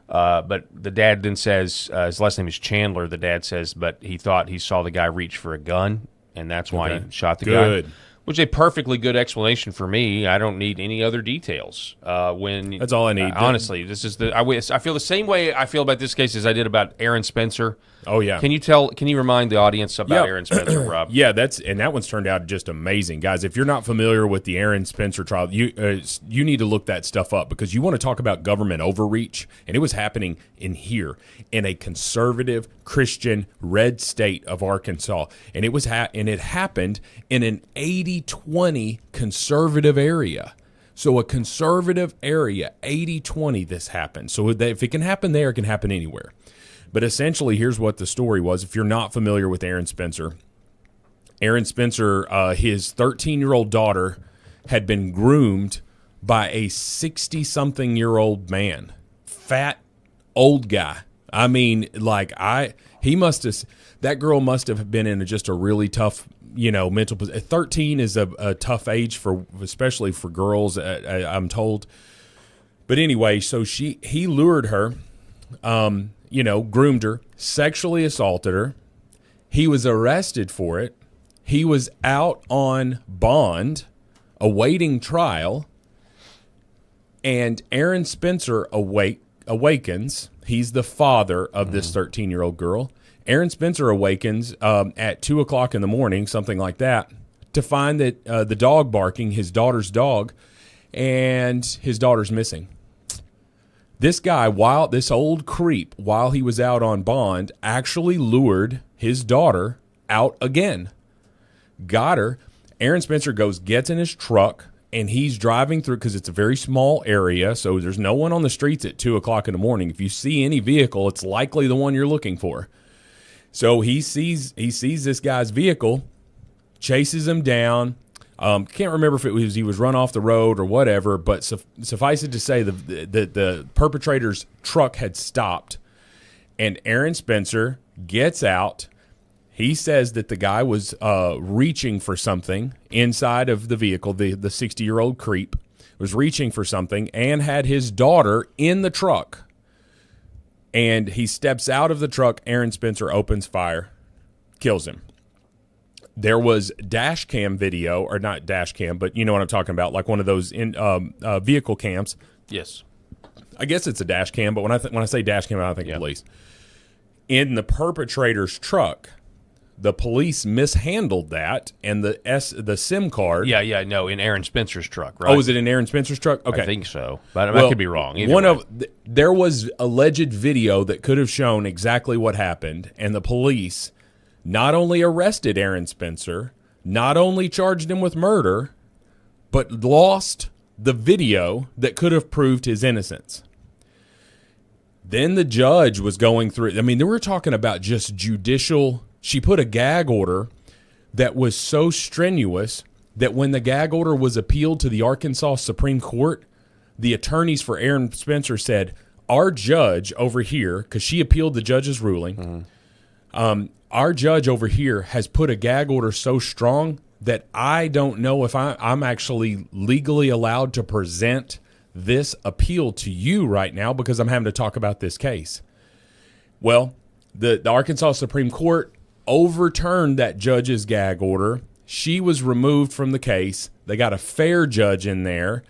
But the dad then says, his last name is Chandler, the dad says, but he thought he saw the guy reach for a gun, and that's why he shot the guy. Which is a perfectly good explanation for me. I don't need any other details. That's all I need. Honestly, this is I feel the same way I feel about this case as I did about Aaron Spencer. Oh yeah. Can you remind the audience about Aaron Spencer, Rob? Yeah, that one's turned out just amazing, guys. If you're not familiar with the Aaron Spencer trial, you need to look that stuff up, because you want to talk about government overreach, and it was happening in here in a conservative Christian red state of Arkansas, and it happened in an 80-20 conservative area. So a conservative area, 80-20, this happened. So if it can happen there, it can happen anywhere. But essentially, here's what the story was. If you're not familiar with Aaron Spencer, his 13-year-old daughter had been groomed by a 60-something-year-old man. Fat, old guy. I mean, that girl must have been in just a really tough, mental position. 13 is a tough age especially for girls, I'm told. But anyway, so he lured her, groomed her, sexually assaulted her. He was arrested for it. He was out on bond, awaiting trial, and Aaron Spencer awakens. He's the father of this 13-year-old girl. Aaron Spencer awakens at 2 o'clock in the morning, something like that, to find that the dog barking, his daughter's dog, and his daughter's missing. This guy, this old creep, while he was out on bond, actually lured his daughter out again. Got her. Aaron Spencer gets in his truck, and he's driving through, because it's a very small area, so there's no one on the streets at 2 o'clock in the morning. If you see any vehicle, it's likely the one you're looking for. So he sees this guy's vehicle, chases him down. Can't remember if he was run off the road or whatever, but suffice it to say the perpetrator's truck had stopped, and Aaron Spencer gets out. He says that the guy was reaching for something inside of the vehicle. The 60-year-old creep was reaching for something and had his daughter in the truck. And he steps out of the truck. Aaron Spencer opens fire, kills him. There was dash cam video, or not dash cam, but you know what I'm talking about, like one of those vehicle cams. Yes. I guess it's a dash cam, but when I say dash cam, I think of police. In the perpetrator's truck, the police mishandled that, and the SIM card. No, in Aaron Spencer's truck, right? Oh, is it in Aaron Spencer's truck? Okay, I think so, but I could be wrong. There was alleged video that could have shown exactly what happened, and the police not only arrested Aaron Spencer, not only charged him with murder, but lost the video that could have proved his innocence. Then the judge was going through. I mean, they were talking about just judicial. She put a gag order that was so strenuous that when the gag order was appealed to the Arkansas Supreme Court, the attorneys for Aaron Spencer said, our judge over here, because she appealed the judge's ruling, our judge over here has put a gag order so strong that I don't know if I'm actually legally allowed to present this appeal to you right now because I'm having to talk about this case. Well, the Arkansas Supreme Court overturned that judge's gag order. She was removed from the case. They got a fair judge in there.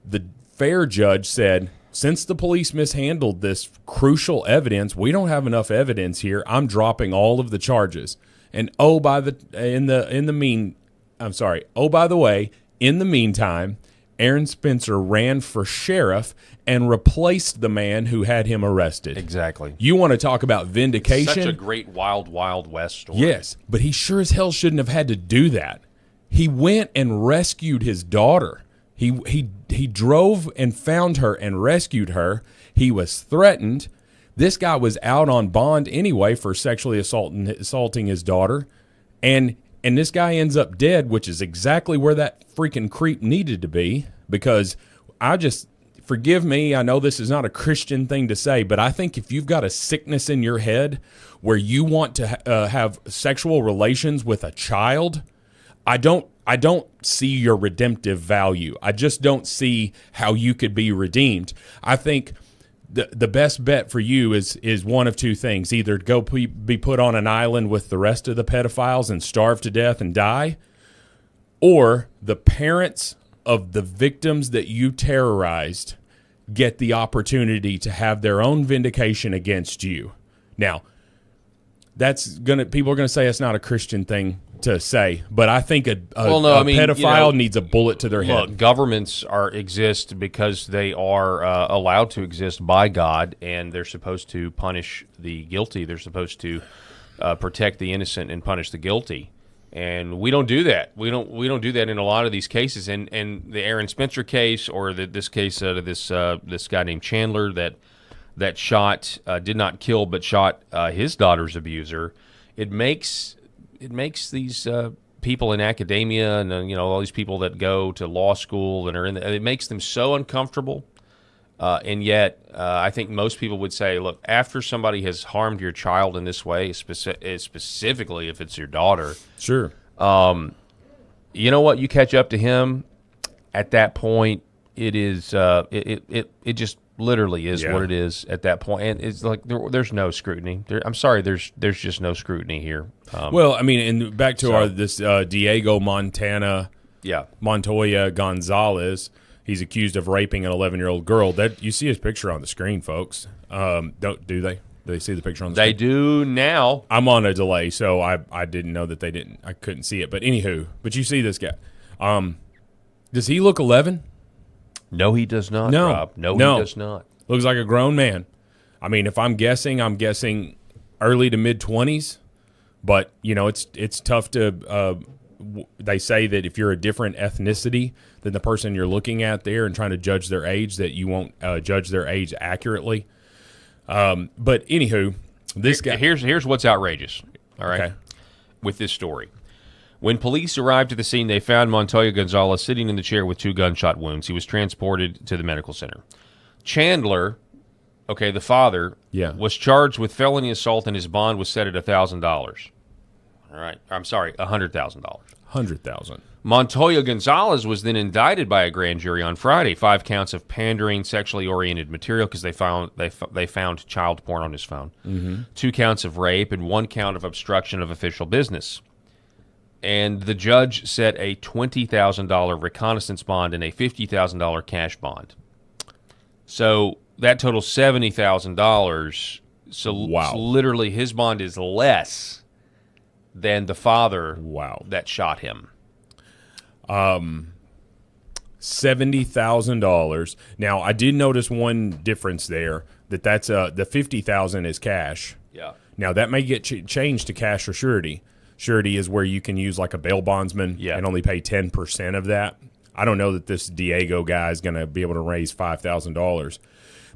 The fair judge said, since the police mishandled this crucial evidence, we don't have enough evidence here. I'm dropping all of the charges. And by the way, in the meantime, Aaron Spencer ran for sheriff and replaced the man who had him arrested. Exactly. You want to talk about vindication? Such a great wild, wild west story. Yes, but he sure as hell shouldn't have had to do that. He went and rescued his daughter. He drove and found her and rescued her. He was threatened. This guy was out on bond anyway for sexually assaulting his daughter, and this guy ends up dead, which is exactly where that freaking creep needed to be. Because forgive me, I know this is not a Christian thing to say, but I think if you've got a sickness in your head where you want to have sexual relations with a child, I don't see your redemptive value. I just don't see how you could be redeemed. I think the best bet for you is one of two things: either go be put on an island with the rest of the pedophiles and starve to death and die, or the parents of the victims that you terrorized get the opportunity to have their own vindication against you. Now, people are gonna say it's not a Christian thing to say, but I think a pedophile needs a bullet to their head. Look, governments exist because they are allowed to exist by God, and they're supposed to punish the guilty. They're supposed to protect the innocent and punish the guilty. And we don't do that. We don't do that in a lot of these cases. And the Aaron Spencer case, or this case of this guy named Chandler that shot did not kill but shot his daughter's abuser. It makes these people in academia and all these people that go to law school and it makes them so uncomfortable. And yet, I think most people would say, look, after somebody has harmed your child in this way, specifically if it's your daughter, sure. You know what? You catch up to him at that point. It is it just Literally is what it is at that point, and it's like there's no scrutiny. I'm sorry, there's just no scrutiny here. Well, I mean, and back to this Diego Montoya Gonzalez. He's accused of raping an 11-year-old girl. That you see his picture on the screen, folks. Do they? Do they see the picture on the screen? They do now. I'm on a delay, so I didn't know that they didn't. I couldn't see it, but anywho, you see this guy. Does he look 11? No, he does not, no. Rob. No, he does not. Looks like a grown man. I mean, if I'm guessing early to mid-20s. But, it's tough to they say that if you're a different ethnicity than the person you're looking at there and trying to judge their age, that you won't judge their age accurately. But, anywho, this guy. Here's what's outrageous, all right, with this story. When police arrived at the scene, they found Montoya Gonzalez sitting in the chair with 2 gunshot wounds. He was transported to the medical center. Chandler, the father, was charged with felony assault, and his bond was set at $1,000. All right. I'm sorry, $100,000. $100,000. Montoya Gonzalez was then indicted by a grand jury on Friday. 5 counts of pandering, sexually oriented material, because they found child porn on his phone. Mm-hmm. 2 counts of rape and 1 count of obstruction of official business. And the judge set a $20,000 reconnaissance bond and a $50,000 cash bond. So that totals $70,000. So literally his bond is less than the father that shot him. $70,000. Now, I did notice one difference there, that's the $50,000 is cash. Yeah. Now, that may get changed to cash or surety. Surety is where you can use like a bail bondsman and only pay 10% of that. I don't know that this Diego guy is going to be able to raise $5,000.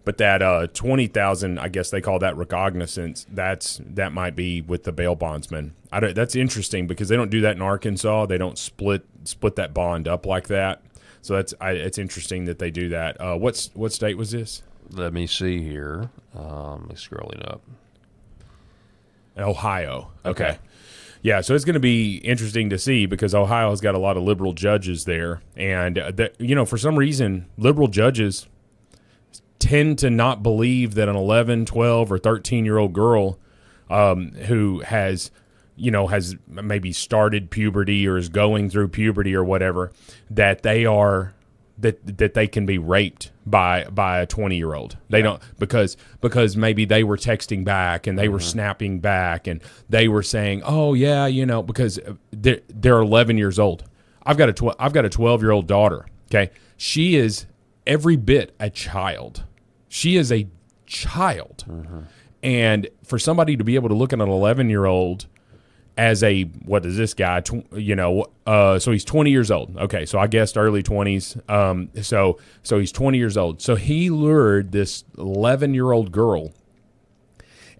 But that $20,000, I guess they call that recognizance. That might be with the bail bondsman. That's interesting because they don't do that in Arkansas. They don't split that bond up like that. So it's interesting that they do that. What state was this? Let me see here. I'm scrolling up. Ohio. Okay. Yeah, so it's going to be interesting to see because Ohio's got a lot of liberal judges there. And, for some reason, liberal judges tend to not believe that an 11, 12, or 13-year-old girl who has maybe started puberty or is going through puberty or whatever, that they are that they can be raped by a 20-year-old. They don't because maybe they were texting back and they were snapping back and they were saying, "Oh yeah, because they're 11 years old." I've got a 12-year-old daughter. Okay, she is every bit a child. She is a child, and for somebody to be able to look at an 11-year-old as a, what is this guy? So he's 20 years old. Okay, so I guessed early 20s. So he's 20 years old. So he lured this 11-year-old girl,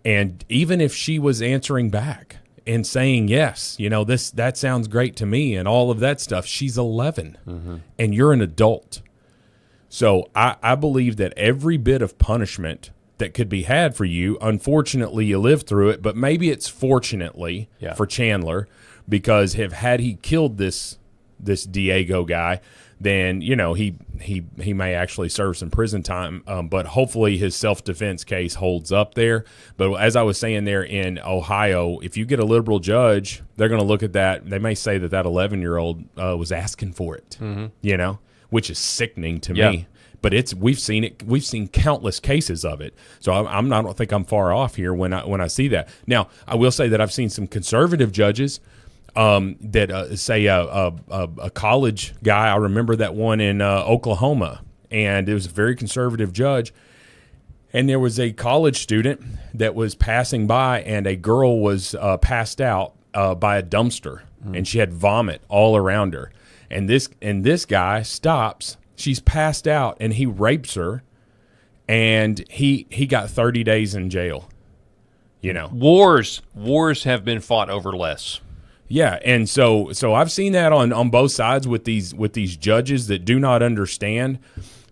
and even if she was answering back and saying yes, that sounds great to me, and all of that stuff, she's 11, and you're an adult. So I believe that every bit of punishment that could be had for you, unfortunately you lived through it, but maybe it's fortunately for Chandler, because had he killed this Diego guy, then he may actually serve some prison time, but hopefully his self-defense case holds up there. But as I was saying there in Ohio, if you get a liberal judge, they're going to look at that. They may say that 11-year-old was asking for it, which is sickening to me. But we've seen countless cases of it. So I don't think I'm far off here when I see that. Now, I will say that I've seen some conservative judges that say a college guy. I remember that one in Oklahoma, and it was a very conservative judge. And there was a college student that was passing by, and a girl was passed out by a dumpster, and she had vomit all around her. And this guy stops. She's passed out, and he rapes her, and he got 30 days in jail. Wars have been fought over less. Yeah, and so I've seen that on both sides with these judges that do not understand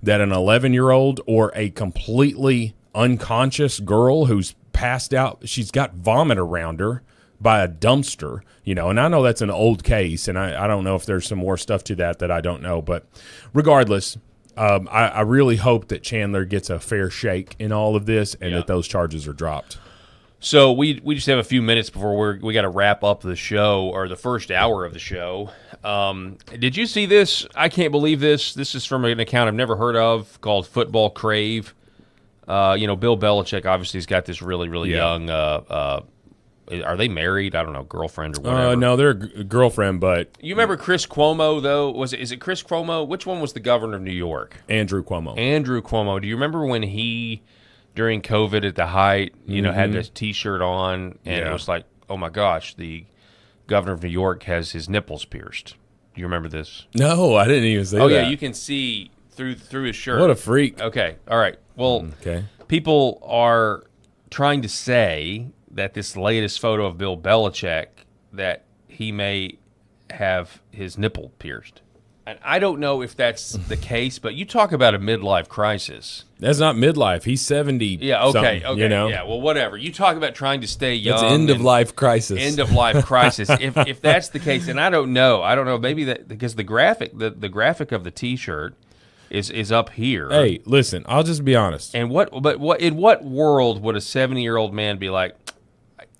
that an 11-year-old or a completely unconscious girl who's passed out, she's got vomit around her by a dumpster, and I know that's an old case, and I don't know if there's some more stuff to that I don't know, but regardless, I really hope that Chandler gets a fair shake in all of this and that those charges are dropped. So we just have a few minutes before we got to wrap up the show, or the first hour of the show. Did you see this? I can't believe this. This is from an account I've never heard of called Football Crave. Bill Belichick obviously has got this really, really young. Are they married? I don't know, girlfriend or whatever. No, they're a girlfriend, but you remember Chris Cuomo though? Is it Chris Cuomo? Which one was the governor of New York? Andrew Cuomo. Andrew Cuomo. Do you remember when he, during COVID at the height, had this T-shirt on, and it was like, oh my gosh, the governor of New York has his nipples pierced. Do you remember this? No, I didn't even say that. Oh yeah, you can see through his shirt. What a freak. Okay, all right. Well, people are trying to say that this latest photo of Bill Belichick, that he may have his nipple pierced. And I don't know if that's the case, but you talk about a midlife crisis. That's not midlife. He's 70. Yeah, okay. Yeah, well, whatever. You talk about trying to stay young. It's end of life crisis. End of life crisis. If that's the case, and I don't know. Maybe that because the graphic of the T-shirt is up here. Hey, listen, I'll just be honest. And in what world would a 70-year-old man be like,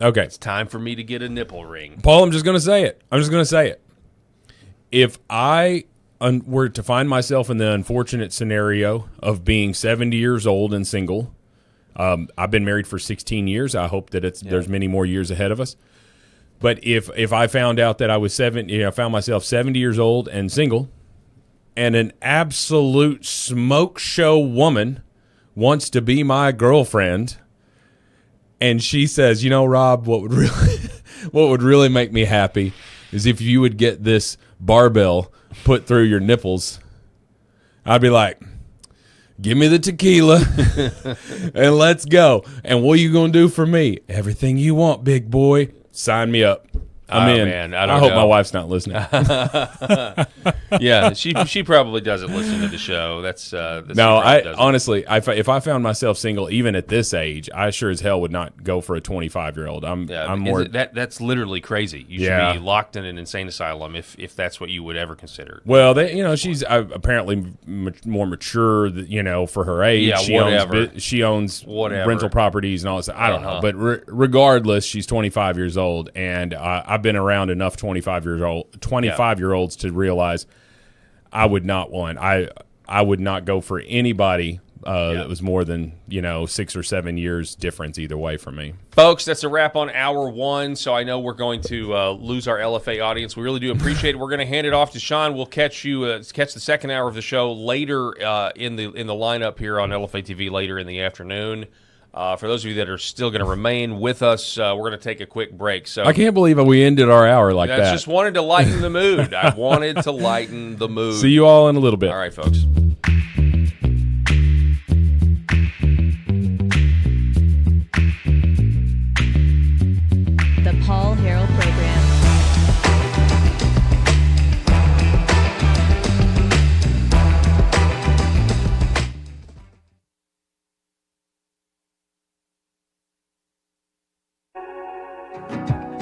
okay, it's time for me to get a nipple ring? Paul, I'm just going to say it. If I were to find myself in the unfortunate scenario of being 70 years old and single, I've been married for 16 years. I hope that there's many more years ahead of us. But if I found out that I was found myself 70 years old and single, and an absolute smoke show woman wants to be my girlfriend, and she says, Rob, what would really make me happy is if you would get this barbell put through your nipples, I'd be like, give me the tequila and let's go. And what are you going to do for me? Everything you want, big boy. Sign me up. I'm in. Man, I hope my wife's not listening. Yeah, she probably doesn't listen to the show. Honestly, if I found myself single, even at this age, I sure as hell would not go for a 25-year-old. I'm more. That's literally crazy. You should be locked in an insane asylum if that's what you would ever consider. Well, she's apparently more mature, for her age. Yeah, she owns rental properties and all this. I don't know, but regardless, she's 25 years old, and I've been around enough 25-year-olds to realize I would not go for anybody that was more than 6 or 7 years difference either way for me. Folks, that's a wrap on hour one. So I know we're going to lose our LFA audience. We really do appreciate it. We're going to hand it off to Sean. We'll catch the second hour of the show later in the lineup here on LFA TV later in the afternoon. For those of you that are still going to remain with us, we're going to take a quick break. So I can't believe we ended our hour like that. I just wanted to lighten the mood. I wanted to lighten the mood. See you all in a little bit. All right, folks. The Paul Harrell Program.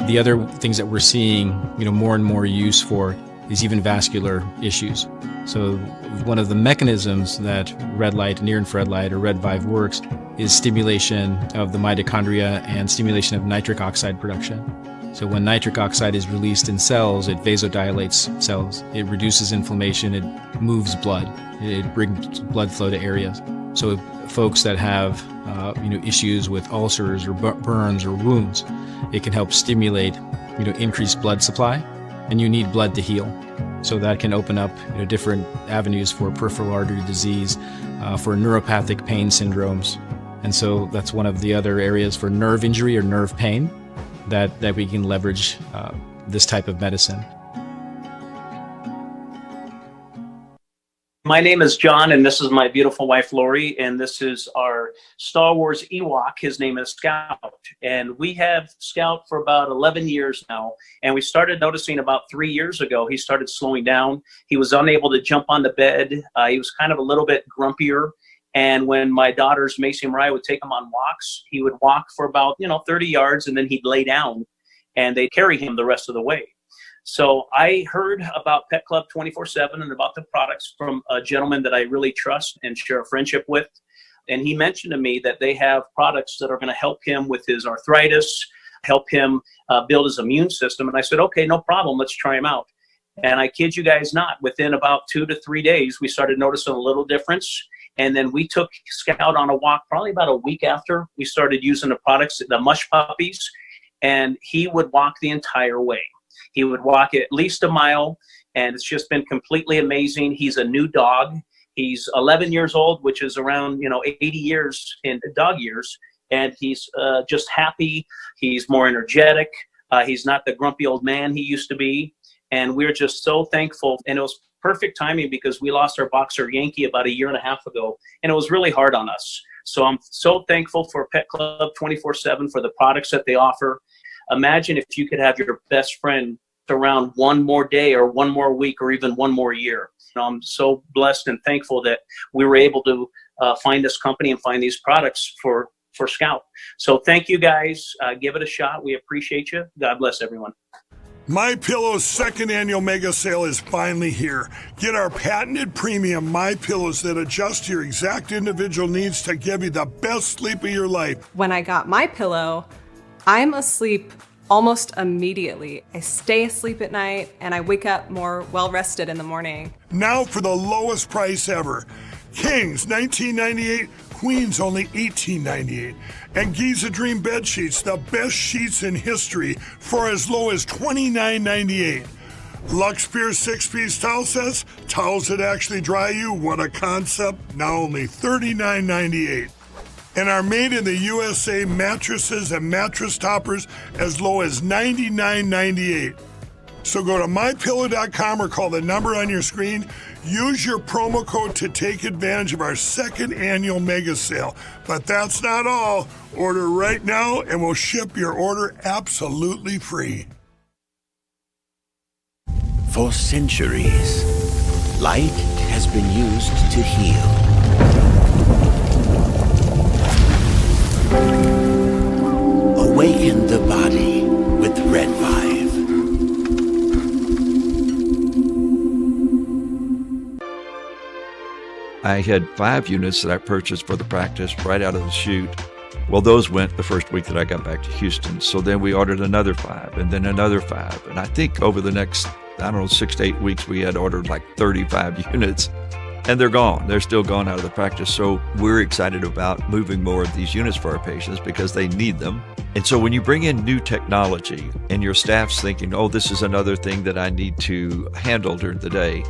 The other things that we're seeing, more and more use for is even vascular issues. So one of the mechanisms that red light, near-infrared light, or red VIVE works is stimulation of the mitochondria and stimulation of nitric oxide production. So when nitric oxide is released in cells, it vasodilates cells. It reduces inflammation. It moves blood. It brings blood flow to areas. So folks that have issues with ulcers or burns or wounds, it can help stimulate increased blood supply, and you need blood to heal. So that can open up different avenues for peripheral artery disease, for neuropathic pain syndromes. And so that's one of the other areas for nerve injury or nerve pain that we can leverage this type of medicine. My name is John, and this is my beautiful wife, Lori, and this is our Star Wars Ewok. His name is Scout, and we have Scout for about 11 years now, and we started noticing about 3 years ago he started slowing down. He was unable to jump on the bed. He was kind of a little bit grumpier, and when my daughters, Macy and Mariah, would take him on walks, he would walk for about 30 yards, and then he'd lay down, and they'd carry him the rest of the way. So I heard about Pet Club 24/7 and about the products from a gentleman that I really trust and share a friendship with. And he mentioned to me that they have products that are going to help him with his arthritis, help him build his immune system. And I said, okay, no problem. Let's try them out. And I kid you guys not, within about 2 to 3 days, we started noticing a little difference. And then we took Scout on a walk probably about a week after we started using the products, the mush puppies, and he would walk the entire way. He would walk at least a mile, and it's just been completely amazing. He's a new dog. He's 11 years old, which is around 80 years in dog years, and he's just happy. He's more energetic. He's not the grumpy old man he used to be, and we're just so thankful. And it was perfect timing because we lost our boxer Yankee about a year and a half ago, and it was really hard on us. So I'm so thankful for Pet Club 24/7 for the products that they offer. Imagine if you could have your best friend around one more day or one more week or even one more year. I'm so blessed and thankful that we were able to find this company and find these products for Scout. So thank you guys. Give it a shot. We appreciate you. God bless everyone. MyPillow's second annual mega sale is finally here. Get our patented premium MyPillows that adjust to your exact individual needs to give you the best sleep of your life. When I got my pillow, I'm asleep almost immediately. I stay asleep at night and I wake up more well-rested in the morning. Now for the lowest price ever. Kings, $19.98. Queens, only $18.98. And Giza Dream bed sheets, the best sheets in history, for as low as $29.98. Lux Pure 6-piece towel sets, towels that actually dry you. What a concept. Now only $39.98. And our made in the USA mattresses and mattress toppers as low as $99.98. So go to mypillow.com or call the number on your screen. Use your promo code to take advantage of our second annual mega sale. But that's not all. Order right now and we'll ship your order absolutely free. For centuries, light has been used to heal. Awaken the body with Red 5. I had 5 units that I purchased for the practice right out of the chute. Well, those went the first week that I got back to Houston. So then we ordered another 5 and then another 5. And I think over the next, 6 to 8 weeks, we had ordered like 35 units. And they're gone. They're still gone out of the practice. So we're excited about moving more of these units for our patients because they need them. And so when you bring in new technology and your staff's thinking, oh, this is another thing that I need to handle during the day,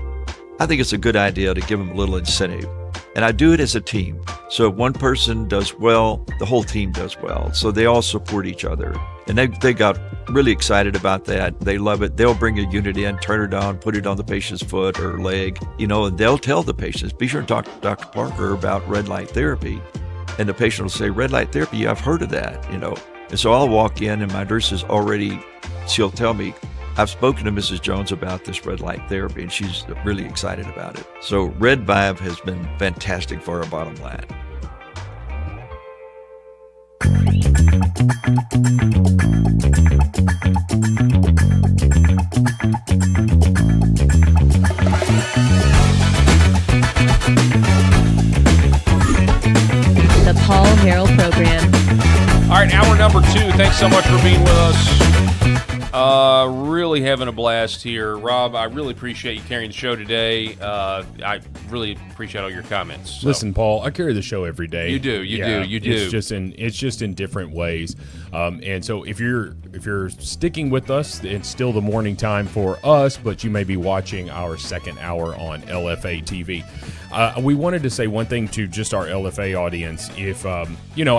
I think it's a good idea to give them a little incentive. And I do it as a team. So if one person does well, the whole team does well. So they all support each other. And they got really excited about that. They love it. They'll bring a unit in, turn it on, put it on the patient's foot or leg, and they'll tell the patients, be sure to talk to Dr. Parker about red light therapy. And the patient will say, red light therapy, I've heard of that, And so I'll walk in and my nurse is she'll tell me, I've spoken to Mrs. Jones about this red light therapy, and she's really excited about it. So Red Vibe has been fantastic for our bottom line. The Paul Harrell Program. All right, hour number 2. Thanks so much for being with us. Really having a blast here. Rob, I really appreciate you carrying the show today. I really appreciate all your comments. So. Listen, Paul, I carry the show every day. You do. It's just in different ways. And so if you're sticking with us, it's still the morning time for us, but you may be watching our second hour on LFA TV. We wanted to say one thing to just our LFA audience. If I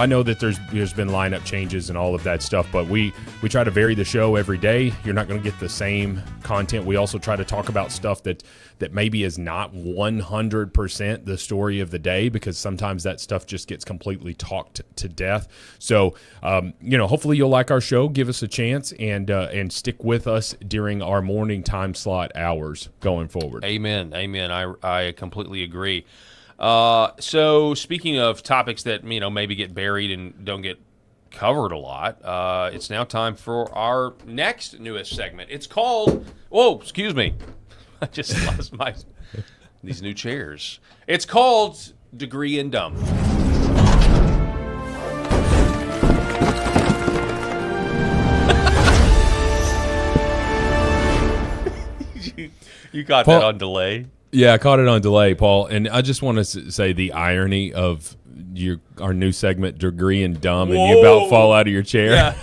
know that there's been lineup changes and all of that stuff, but we try to vary the show every day. You're not going to get the same content. We also try to talk about stuff that maybe is not 100% the story of the day, because sometimes that stuff just gets completely talked to death. So hopefully you'll like our show. Give us a chance and stick with us during our morning time slot hours going forward. Amen. I completely agree. So speaking of topics that maybe get buried and don't get covered a lot. It's now time for our next newest segment. It's called, whoa, excuse me. I just lost these new chairs. It's called Degree in Dumb. You got Paul, that on delay? Yeah, I caught it on delay, Paul. And I just want to say the irony of our new segment, Degree in Dumb, and you about fall out of your chair. Yeah.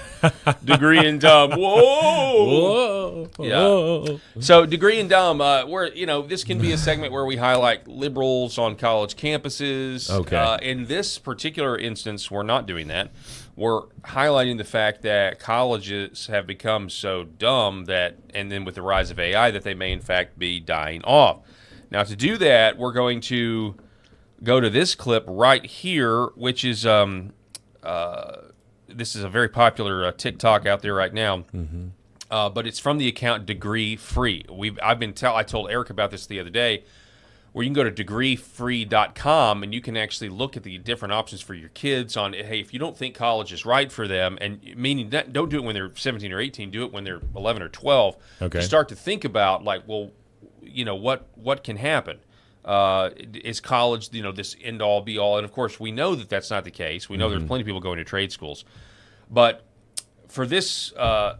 Degree in Dumb. Whoa. Whoa. Yeah. Whoa. So Degree in Dumb, where, this can be a segment where we highlight liberals on college campuses. Okay. In this particular instance, we're not doing that. We're highlighting the fact that colleges have become so dumb that, and then with the rise of AI, that they may in fact be dying off. Now, to do that, we're going to go to this clip right here, which is this is a very popular TikTok out there right now. Mm-hmm. But it's from the account Degree Free. I told Eric about this the other day, where you can go to degreefree.com and you can actually look at the different options for your kids on, hey, if you don't think college is right for them, and meaning that, don't do it when they're 17 or 18, do it when they're 11 or 12. Okay. You start to think about, like, well, what can happen? Is college, this end-all, be-all? And, of course, we know that that's not the case. We know there's plenty of people going to trade schools. But for this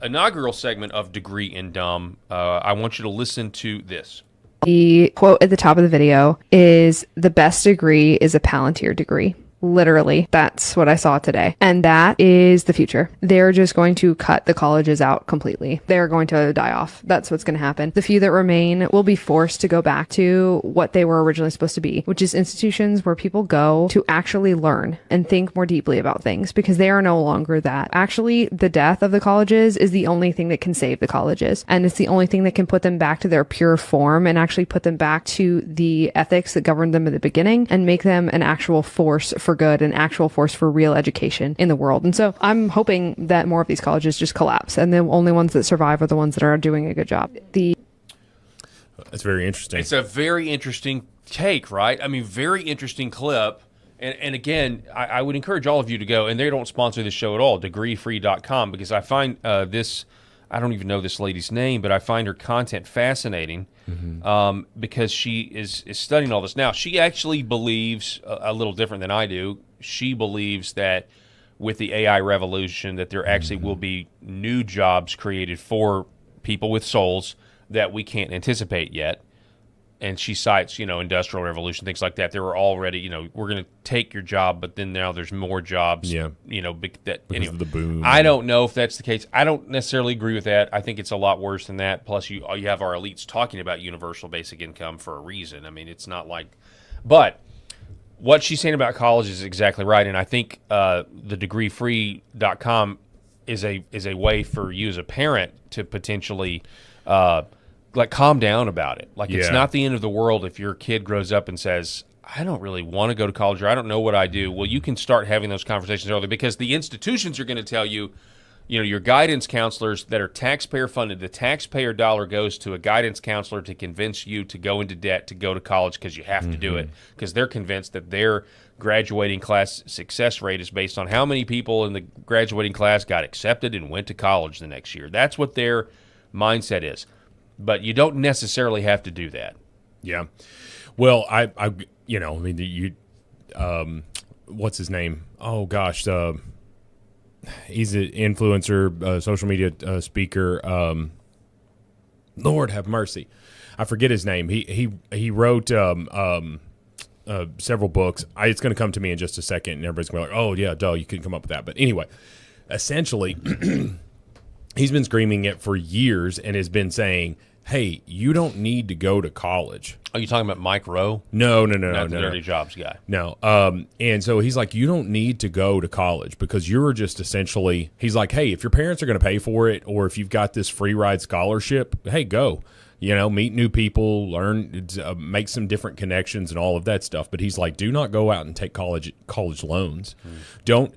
inaugural segment of Degree in Dumb, I want you to listen to this. The quote at the top of the video is, "The best degree is a Palantir degree." Literally, that's what I saw today. And that is the future. They're just going to cut the colleges out completely. They're going to die off. That's what's going to happen. The few that remain will be forced to go back to what they were originally supposed to be, which is institutions where people go to actually learn and think more deeply about things, because they are no longer that. Actually, the death of the colleges is the only thing that can save the colleges. And it's the only thing that can put them back to their pure form and actually put them back to the ethics that governed them at the beginning and make them an actual force for good, an actual force for real education in the world. And so I'm hoping that more of these colleges just collapse, and the only ones that survive are the ones that are doing a good job. That's very interesting. It's a very interesting take, right? I mean, very interesting clip. And again, I would encourage all of you to go, and they don't sponsor this show at all, degreefree.com, because I find I don't even know this lady's name, but I find her content fascinating. Because she is studying all this. Now, she actually believes a little different than I do. She believes that with the AI revolution, that there actually will be new jobs created for people with souls that we can't anticipate yet. And she cites, industrial revolution, things like that. There were already, we're going to take your job, but then now there's more jobs. Yeah. Because of the boom. I don't know if that's the case. I don't necessarily agree with that. I think it's a lot worse than that. Plus, you have our elites talking about universal basic income for a reason. I mean, it's not like, but what she's saying about college is exactly right. And I think the degreefree.com is a way for you as a parent to potentially calm down about it. It's not the end of the world if your kid grows up and says, I don't really want to go to college, or I don't know what I do. Well, you can start having those conversations early, because the institutions are going to tell you, your guidance counselors that are taxpayer funded, the taxpayer dollar goes to a guidance counselor to convince you to go into debt to go to college, because you have to do it, because they're convinced that their graduating class success rate is based on how many people in the graduating class got accepted and went to college the next year. That's what their mindset is. But you don't necessarily have to do that. Yeah. Well, what's his name? Oh gosh, he's an influencer, social media speaker. Lord have mercy, I forget his name. He wrote several books. It's going to come to me in just a second, and everybody's going to be like, "Oh yeah, duh, you couldn't come up with that." But anyway, essentially. He's been screaming it for years and has been saying, hey, you don't need to go to college. Are you talking about Mike Rowe? No. Not the Dirty Jobs guy. No. And so he's like, you don't need to go to college, because you're just essentially, he's like, hey, if your parents are going to pay for it, or if you've got this free ride scholarship, hey, go. Meet new people, learn, make some different connections and all of that stuff. But he's like, do not go out and take college loans. Don't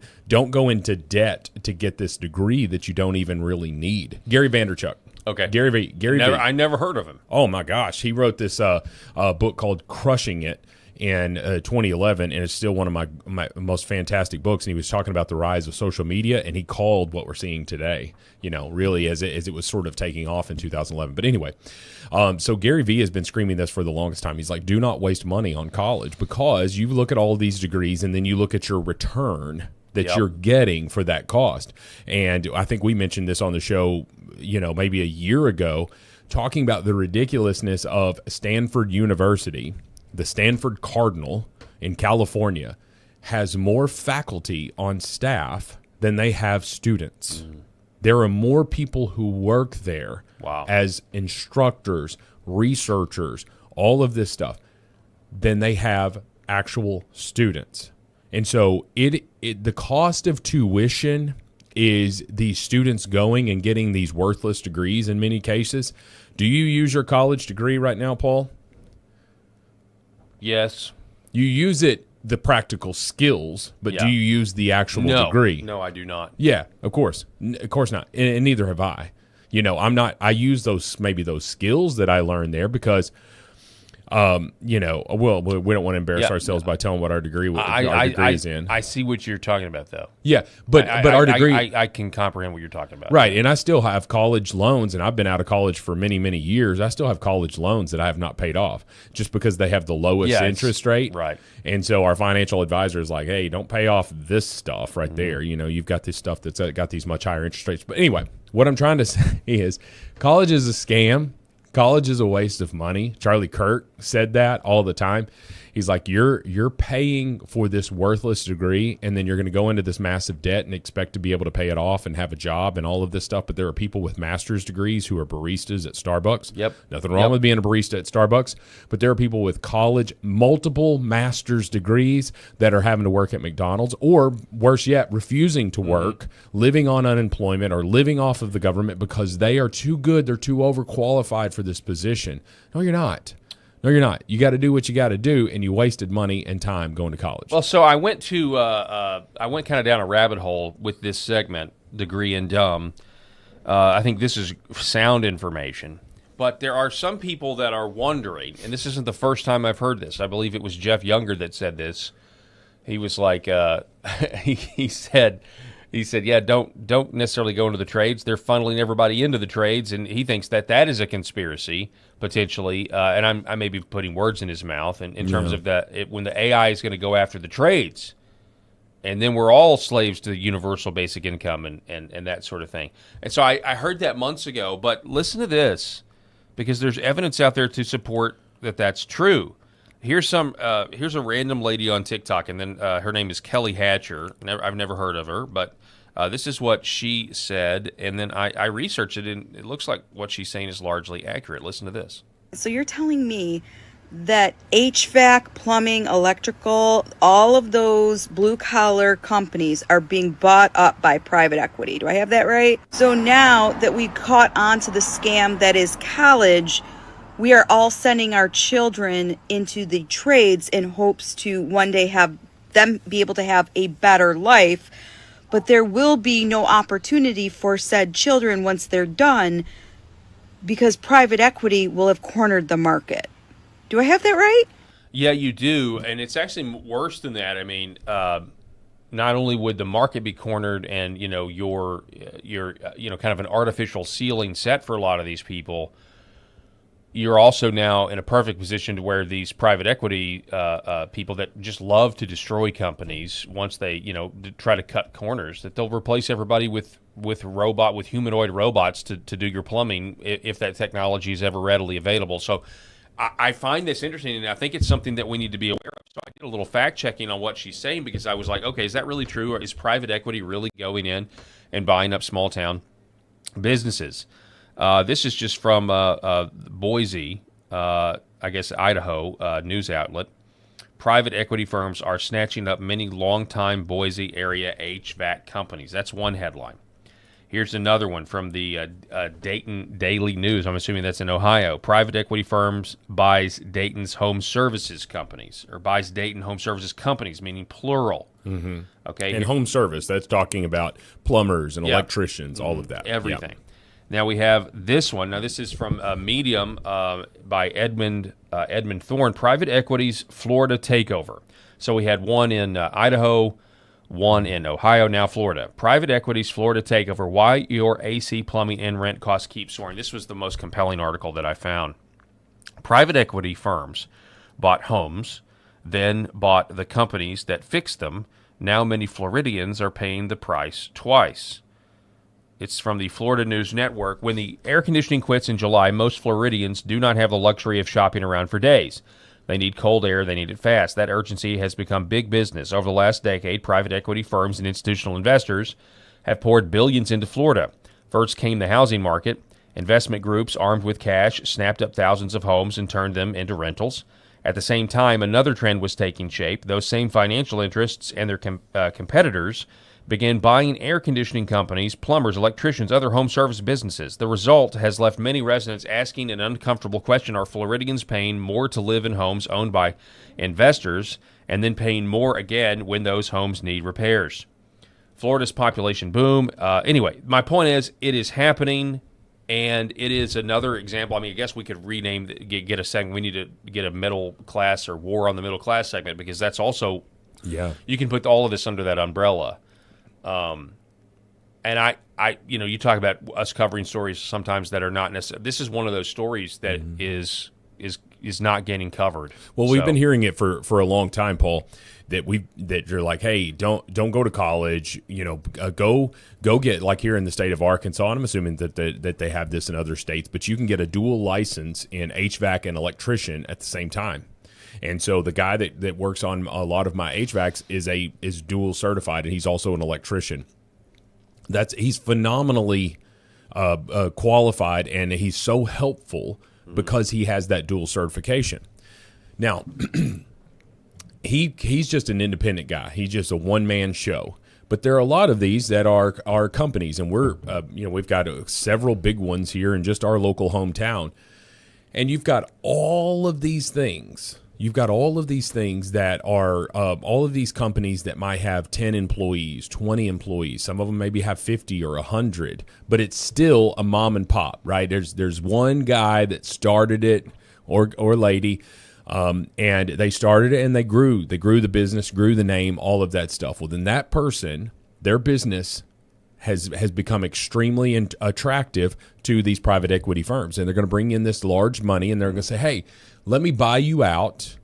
go into debt to get this degree that you don't even really need. Gary Vaynerchuk. Okay. Gary I never heard of him. Oh my gosh. He wrote this book called Crushing It. in 2011, and it's still one of my most fantastic books. And he was talking about the rise of social media, and he called what we're seeing today, really as it was sort of taking off in 2011. But anyway, so Gary Vee has been screaming this for the longest time. He's like, do not waste money on college, because you look at all of these degrees and then you look at your return that you're getting for that cost. And I think we mentioned this on the show, maybe a year ago, talking about the ridiculousness of Stanford University. The Stanford Cardinal in California has more faculty on staff than they have students. There are more people who work there as instructors, researchers, all of this stuff, than they have actual students. And so the cost of tuition is these students going and getting these worthless degrees in many cases. Do you use your college degree right now, Paul? Yes. You use the practical skills, but do you use the actual degree? No, I do not. Yeah, of course. Of course not. And neither have I. I use those skills that I learned there because well, we don't want to embarrass ourselves by telling what our degree is in. I see what you're talking about, though. Yeah, but our degree, I can comprehend what you're talking about. Right, and I still have college loans, and I've been out of college for many, many years. I still have college loans that I have not paid off just because they have the lowest interest rate. Right. And so our financial advisor is like, hey, don't pay off this stuff right there. You've got this stuff that's got these much higher interest rates. But anyway, what I'm trying to say is college is a scam. College is a waste of money. Charlie Kirk said that all the time. He's like, you're paying for this worthless degree, and then you're going to go into this massive debt and expect to be able to pay it off and have a job and all of this stuff. But there are people with master's degrees who are baristas at Starbucks. Yep. Nothing wrong with being a barista at Starbucks. But there are people with multiple master's degrees that are having to work at McDonald's, or worse yet, refusing to work, living on unemployment or living off of the government because they are too good. They're too overqualified for this position. No, you're not. No, you're not. You got to do what you got to do, and you wasted money and time going to college. Well, so I went kind of down a rabbit hole with this segment, Degree and Dumb. I think this is sound information, but there are some people that are wondering, and this isn't the first time I've heard this. I believe it was Jeff Younger that said this. He was like, he said, yeah, don't necessarily go into the trades. They're funneling everybody into the trades, and he thinks that is a conspiracy, potentially. And I may be putting words in his mouth in terms of that when the AI is going to go after the trades, and then we're all slaves to the universal basic income and that sort of thing. And so I heard that months ago, but listen to this, because there's evidence out there to support that that's true. Here's a random lady on TikTok, and then her name is Kelly Hatcher. I've never heard of her, but this is what she said, and then I researched it, and it looks like what she's saying is largely accurate. Listen to this. So you're telling me that HVAC, plumbing, electrical, all of those blue-collar companies are being bought up by private equity. Do I have that right? So now that we caught on to the scam that is college, we are all sending our children into the trades in hopes to one day have them be able to have a better life, but there will be no opportunity for said children once they're done because private equity will have cornered the market. Do I have that right? Yeah, you do, and it's actually worse than that. I mean, not only would the market be cornered and, your kind of an artificial ceiling set for a lot of these people, you're also now in a perfect position to where these private equity people that just love to destroy companies once they, try to cut corners, that they'll replace everybody with humanoid robots to do your plumbing if that technology is ever readily available. So I find this interesting, and I think it's something that we need to be aware of. So I did a little fact checking on what she's saying, because I was like, okay, is that really true? Or is private equity really going in and buying up small town businesses? This is just from Boise, I guess Idaho news outlet. Private equity firms are snatching up many longtime Boise area HVAC companies. That's one headline. Here's another one from the Dayton Daily News. I'm assuming that's in Ohio. Private equity firms buys Dayton's home services companies, or buys Dayton home services companies, meaning plural. Mm-hmm. Okay, and home service, that's talking about plumbers and electricians, all of that. Everything. Now we have this one. Now this is from Medium by Edmund Edmund Thorne, private equity's Florida takeover. So we had one in Idaho, one in Ohio, now Florida. Private equity's Florida takeover, why your AC, plumbing, and rent costs keep soaring. This was the most compelling article that I found. Private equity firms bought homes, then bought the companies that fixed them. Now many Floridians are paying the price twice. It's from the Florida News Network. When the air conditioning quits in July, most Floridians do not have the luxury of shopping around for days. They need cold air. They need it fast. That urgency has become big business. Over the last decade, private equity firms and institutional investors have poured billions into Florida. First came the housing market. Investment groups armed with cash snapped up thousands of homes and turned them into rentals. At the same time, another trend was taking shape. Those same financial interests and their competitors began buying air conditioning companies, plumbers, electricians, other home service businesses. The result has left many residents asking an uncomfortable question: are Floridians paying more to live in homes owned by investors and then paying more again when those homes need repairs? Florida's population boom. Anyway, my point is, it is happening, and it is another example. I mean, I guess we could get a segment. We need to get a middle class or war on the middle class segment, because that's also, you can put all of this under that umbrella. And I, you talk about us covering stories sometimes that are not necessarily. This is one of those stories that is not getting covered. Well, we've been hearing it for a long time, Paul. That you're like, hey, don't go to college. Go get, like here in the state of Arkansas. And I'm assuming that they have this in other states, but you can get a dual license in HVAC and electrician at the same time. And so the guy that works on a lot of my HVACs is dual certified, and he's also an electrician. He's phenomenally qualified, and he's so helpful because he has that dual certification. Now, he's just an independent guy. He's just a one-man show. But there are a lot of these that are companies, and we've got several big ones here in just our local hometown. And you've got all of these things. You've got all of these things that are all of these companies that might have 10 employees, 20 employees. Some of them maybe have 50 or 100, but it's still a mom and pop, right? There's one guy that started it, or lady, and they started it and they grew the business, grew the name, all of that stuff. Well, then that person, their business has become extremely attractive to these private equity firms, and they're going to bring in this large money, and they're going to say, hey, let me buy you out.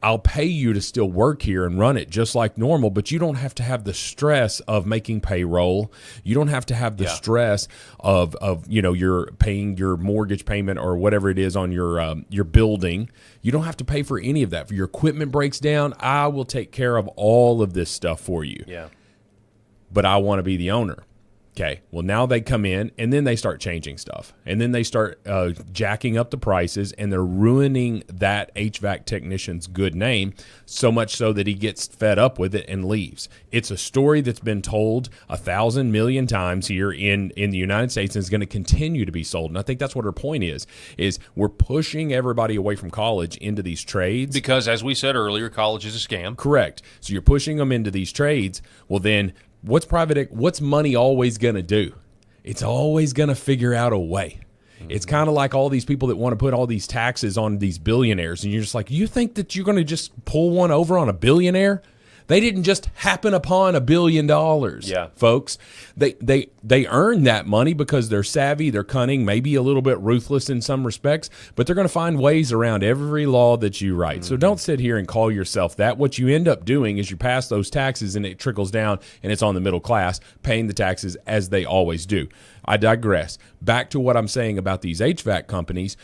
I'll pay you to still work here and run it just like normal, but you don't have to have the stress of making payroll. You don't have to have the stress of you're paying your mortgage payment or whatever it is on your building. You don't have to pay for any of that. If your equipment breaks down, I will take care of all of this stuff for you. Yeah. But I want to be the owner. Okay, well, now they come in, and then they start changing stuff. And then they start jacking up the prices, and they're ruining that HVAC technician's good name, so much so that he gets fed up with it and leaves. It's a story that's been told 1,000 million times here in the United States, and is going to continue to be sold. And I think that's what her point is we're pushing everybody away from college into these trades. Because, as we said earlier, college is a scam. Correct. So you're pushing them into these trades. Well, then what's money always going to do? It's always going to figure out a way. It's kind of like all these people that want to put all these taxes on these billionaires, and you're just like, you think that you're going to just pull one over on a billionaire? They didn't just happen upon $1 billion, folks. They earned that money because they're savvy, they're cunning, maybe a little bit ruthless in some respects, but they're going to find ways around every law that you write. So don't sit here and call yourself that. What you end up doing is you pass those taxes, and it trickles down, and it's on the middle class paying the taxes as they always do. I digress. Back to what I'm saying about these HVAC companies.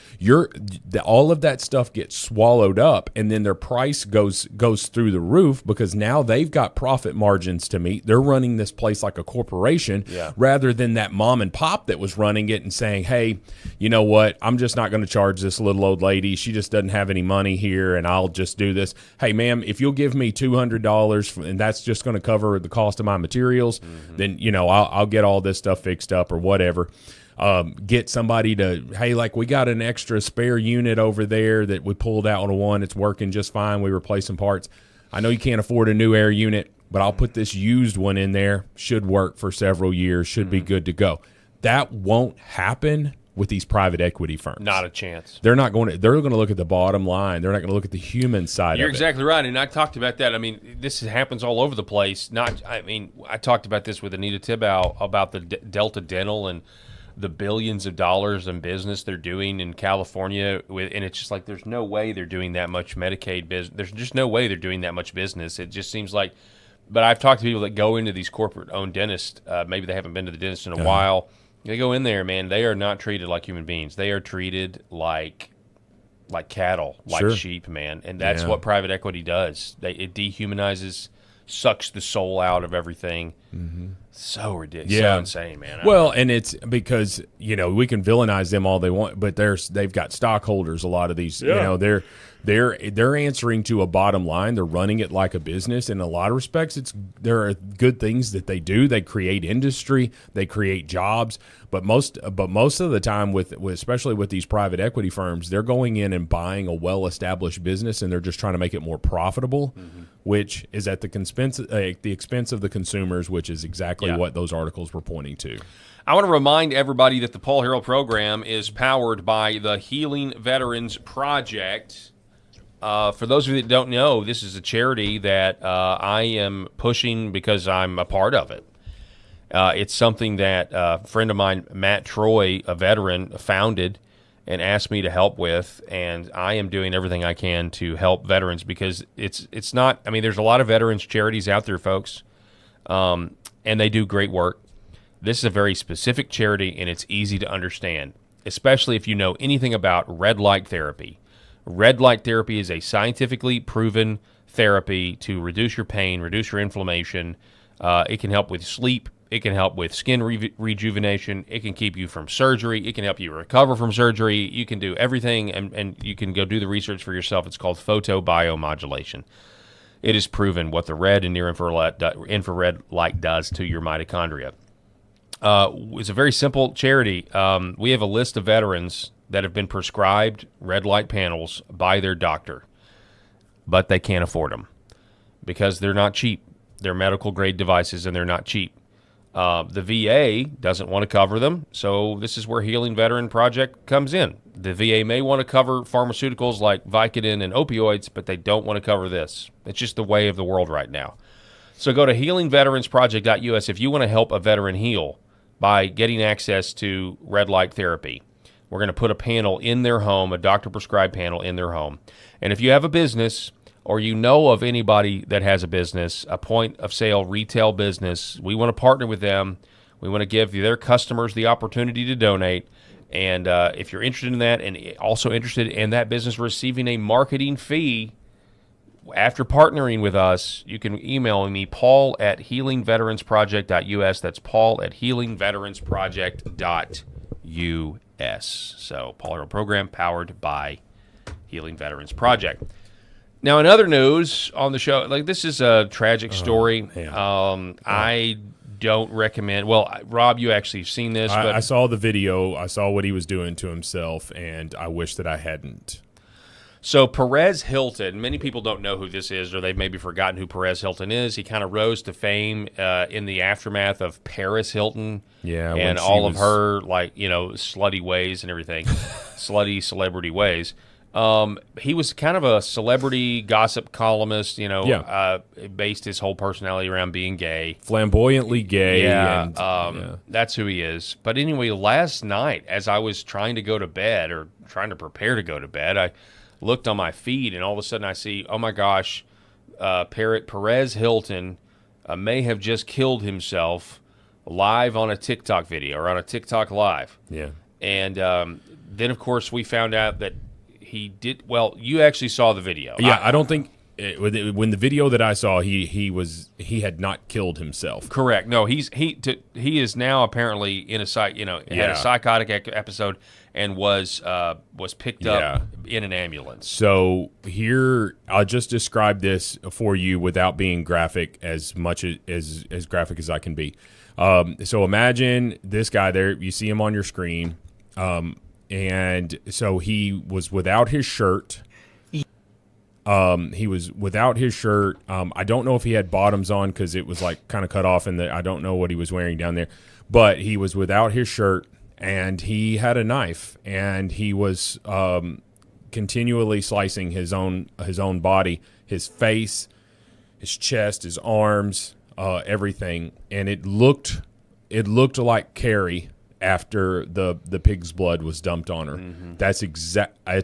All of that stuff gets swallowed up, and then their price goes through the roof because now they've got profit margins to meet. They're running this place like a corporation rather than that mom and pop that was running it and saying, hey, you know what? I'm just not going to charge this little old lady. She just doesn't have any money here, and I'll just do this. Hey, ma'am, if you'll give me $200 and that's just going to cover the cost of my materials, then I'll get all this stuff fixed up or whatever. Get somebody to, hey, like we got an extra spare unit over there that we pulled out on one. It's working just fine. We replaced some parts. I know you can't afford a new air unit, but I'll put this used one in there. Should work for several years. Should be good to go. That won't happen with these private equity firms. Not a chance. They're not going to. They're going to look at the bottom line. They're not going to look at the human side. You're of it. exactly right, and I talked about that. I mean, this happens all over the place. I talked about this with Anita Thibault about the Delta Dental and the billions of dollars in business they're doing in California, and it's just like there's no way they're doing that much Medicaid business. There's just no way they're doing that much business. It just seems like. But I've talked to people that go into these corporate-owned dentists. Maybe they haven't been to the dentist in a while. They go in there, man. They are not treated like human beings. They are treated like cattle, like sheep, man. And that's what private equity does. It dehumanizes, sucks the soul out of everything. Mm-hmm. So ridiculous, so insane, man. Well, and it's because we can villainize them all they want, but they've got stockholders. A lot of these, they're answering to a bottom line. They're running it like a business. In a lot of respects, there are good things that they do. They create industry, they create jobs. But most of the time, especially with these private equity firms, they're going in and buying a well-established business, and they're just trying to make it more profitable, which is at the expense of the consumers, which is exactly what those articles were pointing to. I want to remind everybody that the Paul Harrell program is powered by the Healing Veterans Project. For those of you that don't know, this is a charity that I am pushing because I'm a part of it. It's something that a friend of mine, Matt Troy, a veteran, founded and asked me to help with, and I am doing everything I can to help veterans because it's not. I mean, there's a lot of veterans charities out there, folks, and they do great work. This is a very specific charity, and it's easy to understand, especially if you know anything about red light therapy. Red light therapy is a scientifically proven therapy to reduce your pain, reduce your inflammation. It can help with sleep. It can help with skin rejuvenation. It can keep you from surgery. It can help you recover from surgery. You can do everything, and you can go do the research for yourself. It's called photobiomodulation. It is proven what the red and near-infrared light does to your mitochondria. It's a very simple charity. We have a list of veterans that have been prescribed red light panels by their doctor, but they can't afford them because they're not cheap. They're medical-grade devices, and they're not cheap. The VA doesn't want to cover them, so this is where Healing Veteran Project comes in. The VA may want to cover pharmaceuticals like Vicodin and opioids, but they don't want to cover this. It's just the way of the world right now. So go to healingveteransproject.us if you want to help a veteran heal by getting access to red light therapy. We're going to put a panel in their home, a doctor-prescribed panel in their home. And if you have a business or you know of anybody that has a business, a point-of-sale retail business, we want to partner with them. We want to give their customers the opportunity to donate. And if you're interested in that and also interested in that business receiving a marketing fee after partnering with us, you can email me, paul@healingveteransproject.us. That's paul@healingveteransproject.us. So, Paul Harrell program powered by Healing Veterans Project. Now, in other news on the show, this is a tragic story. I don't recommend. Well, Rob, you actually have seen this. But I saw the video. I saw what he was doing to himself, and I wish that I hadn't. So Perez Hilton, many people don't know who this is, or they've maybe forgotten who Perez Hilton is. He kind of rose to fame in the aftermath of Paris Hilton, and all of her slutty ways and everything, slutty celebrity ways. He was kind of a celebrity gossip columnist, based his whole personality around being gay. Flamboyantly gay. That's who he is. But anyway, last night, as I was trying to go to bed or trying to prepare to go to bed, I looked on my feed, and all of a sudden I see, oh my gosh, Perez Hilton may have just killed himself live on a TikTok video or on a TikTok live. Yeah. And then, of course, we found out that he did. Well, you actually saw the video. Yeah, I don't think when the video that I saw, he had not killed himself. Correct. No, he is now apparently in a had a psychotic episode and was picked up in an ambulance. So here, I'll just describe this for you without being graphic as much as graphic as I can be. So imagine this guy there. You see him on your screen. And so he was without his shirt. He was without his shirt. I don't know if he had bottoms on because it was kind of cut off, and I don't know what he was wearing down there. But he was without his shirt and he had a knife, and he was continually slicing his own body, his face, his chest, his arms, everything, and it looked like Carrie after the pig's blood was dumped on her. Mm-hmm. That's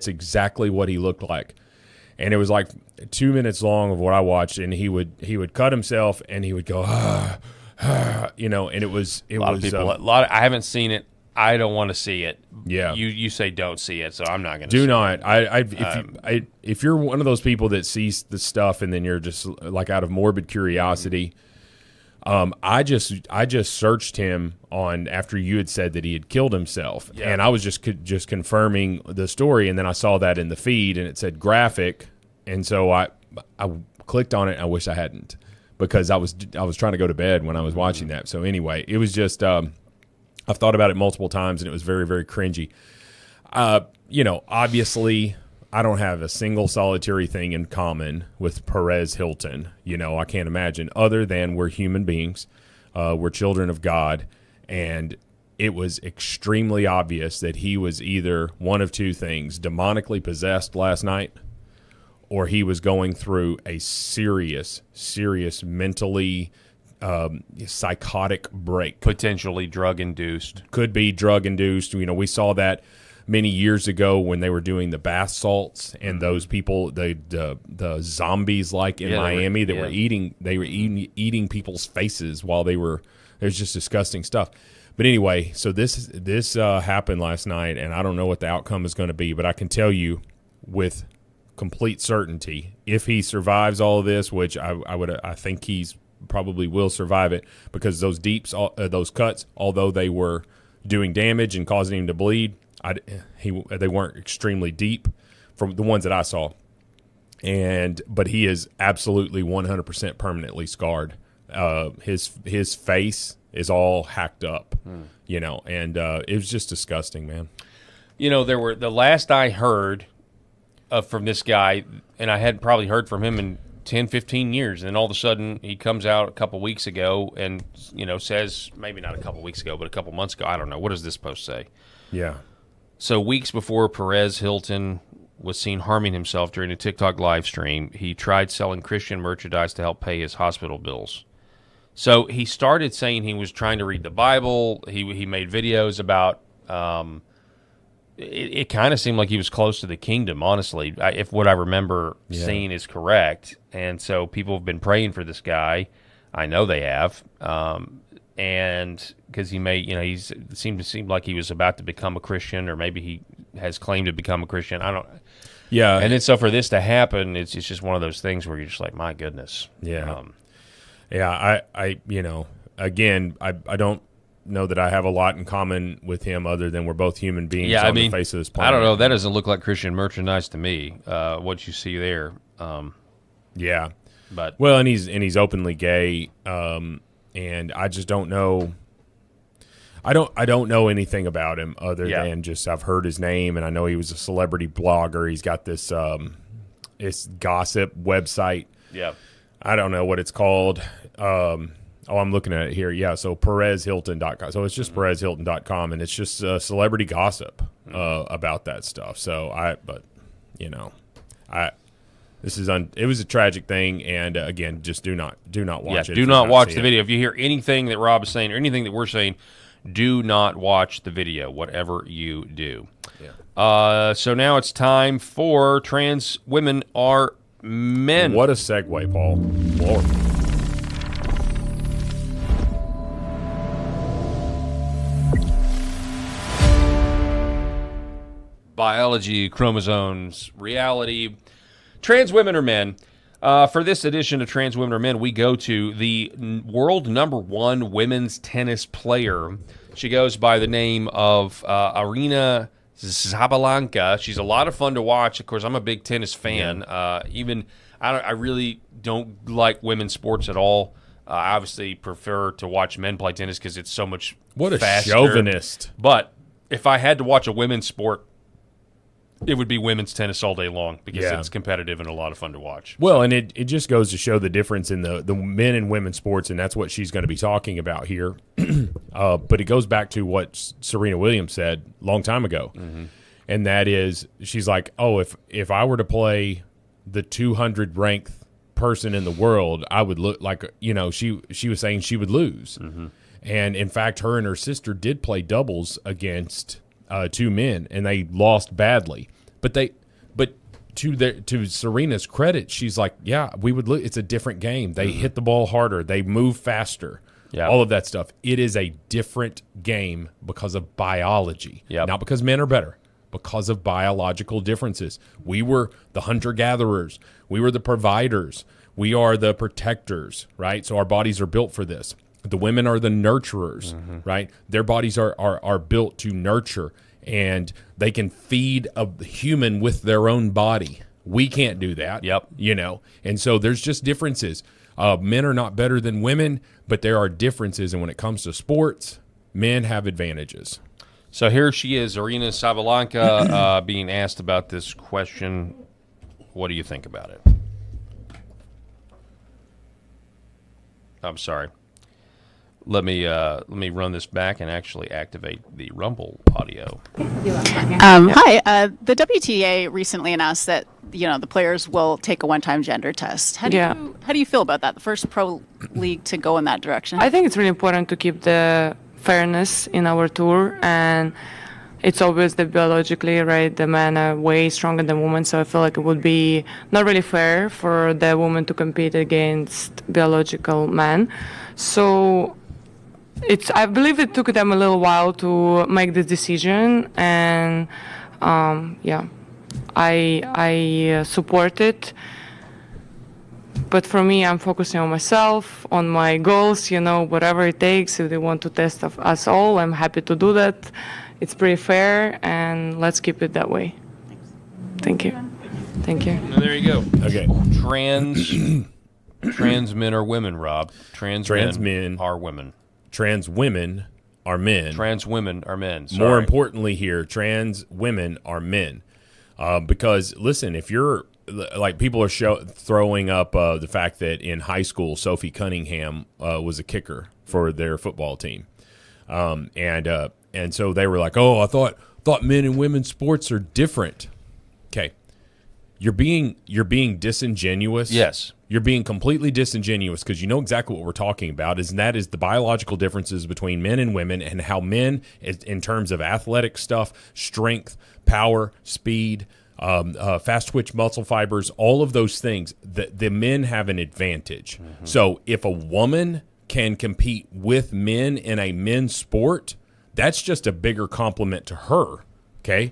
exactly what he looked like. And it was like 2 minutes long of what I watched, and he would cut himself, and he would go, you know, and it was a lot of people. I haven't seen it. I don't want to see it. Yeah, you say don't see it, so I'm not going to. Do not. If you're one of those people that sees the stuff and then you're just like out of morbid curiosity. I just searched him on after you had said that he had killed himself, and I was just confirming the story, and then I saw that in the feed, and it said graphic, and so I clicked on it. I wish I hadn't, because I was trying to go to bed when I was watching that. So anyway, it was just I've thought about it multiple times, and it was very, very cringy. You know, obviously, I don't have a single solitary thing in common with Perez Hilton. You know, I can't imagine, other than we're human beings, we're children of God, and it was extremely obvious that he was either one of two things: demonically possessed last night, or he was going through a serious mentally psychotic break. Potentially drug-induced. Could be drug-induced. You know, we saw that many years ago when they were doing the bath salts, and those people, the zombies like in Miami that were eating people's faces while it was just disgusting stuff. But anyway, so this happened last night, and I don't know what the outcome is going to be, but I can tell you with complete certainty, if he survives all of this, which I think he's probably will survive it, because those those cuts, although they were doing damage and causing him to bleed, they weren't extremely deep from the ones that I saw, but he is absolutely 100% permanently scarred. His face is all hacked up, you know, and it was just disgusting, man. You know, the last I heard from this guy, and I hadn't probably heard from him in 10, 15 years, and then all of a sudden he comes out a couple weeks ago and, you know, says, maybe not a couple weeks ago, but a couple months ago, I don't know, what does this post say? Yeah. So weeks before Perez Hilton was seen harming himself during a TikTok live stream, he tried selling Christian merchandise to help pay his hospital bills. So he started saying he was trying to read the Bible. He made videos about it kind of seemed like he was close to the kingdom, honestly, if what I remember seeing is correct. And so people have been praying for this guy. I know they have. And because he seemed like he was about to become a Christian, or maybe he has claimed to become a Christian. I don't. Yeah. And then so for this to happen, it's just one of those things where you're just like, my goodness. Yeah. I you know, again, I don't know that I have a lot in common with him, other than we're both human beings on the face of this planet. I don't know. That doesn't look like Christian merchandise to me. What you see there. Yeah. But well, and he's openly gay. And I just don't know. I don't know anything about him other than just I've heard his name, and I know he was a celebrity blogger. He's got this gossip website. Yeah. I don't know what it's called. I'm looking at it here. Yeah, so PerezHilton.com. So it's just PerezHilton.com, and it's just celebrity gossip about that stuff. So it was a tragic thing, and again, just do not watch it. Do not watch the video. If you hear anything that Rob is saying or anything that we're saying, do not watch the video, whatever you do. Yeah. So now it's time for Trans Women Are Men. What a segue, Paul. Lord. Biology, chromosomes, reality. Trans women are men. For this edition of Trans Women Are Men, we go to the world #1 women's tennis player. She goes by the name of Aryna Sabalenka. She's a lot of fun to watch. Of course, I'm a big tennis fan. I really don't like women's sports at all. I obviously prefer to watch men play tennis because it's so much What a faster. chauvinist. But if I had to watch a women's sport, It would be women's tennis all day long because it's competitive and a lot of fun to watch. Well, and it just goes to show the difference in the men and women's sports, and that's what she's going to be talking about here. But it goes back to what Serena Williams said a long time ago, and that is she's like, oh, if I were to play the 200 ranked person in the world, I would look like, she was saying she would lose. And in fact, her and her sister did play doubles against two men, and they lost badly. But to Serena's credit, she's like, yeah, we would look. It's a different game. They hit the ball harder. They move faster. All of that stuff. It is a different game because of biology, not because men are better. Because of biological differences. We were the hunter-gatherers. We were the providers. We are the protectors, right? So our bodies are built for this. The women are the nurturers, right? Their bodies are built to nurture, and they can feed a human with their own body. We can't do that, And so there's just differences. Men are not better than women, but there are differences, and when it comes to sports, men have advantages. So here she is, Aryna Sabalenka, being asked about this question. What do you think about it? I'm sorry. Let me run this back and actually activate the Rumble audio. Hi. The WTA recently announced that the players will take a one-time gender test. How do you feel about that? The first pro league to go in that direction. I think it's really important to keep the fairness in our tour, and it's obvious that biologically, right, the men are way stronger than women, so I feel like it would be not really fair for the woman to compete against biological men. So I believe it took them a little while to make this decision, and I support it. But for me, I'm focusing on myself, on my goals, whatever it takes. If they want to test us all, I'm happy to do that. It's pretty fair, and let's keep it that way. Thank you. Thank you. And there you go. Okay. Trans men are women, Rob. Trans men are women. Trans women are men. Trans women are men. Sorry. More importantly here, trans women are men. Because, listen, if you're like people are throwing up the fact that in high school, Sophie Cunningham was a kicker for their football team. And so they were like, oh, I thought men and women's sports are different. Okay. You're being disingenuous. Yes. You're being completely disingenuous because you know exactly what we're talking about, and that is the biological differences between men and women and how men, in terms of athletic stuff, strength, power, speed, fast twitch muscle fibers, all of those things, the men have an advantage. So if a woman can compete with men in a men's sport, that's just a bigger compliment to her, okay?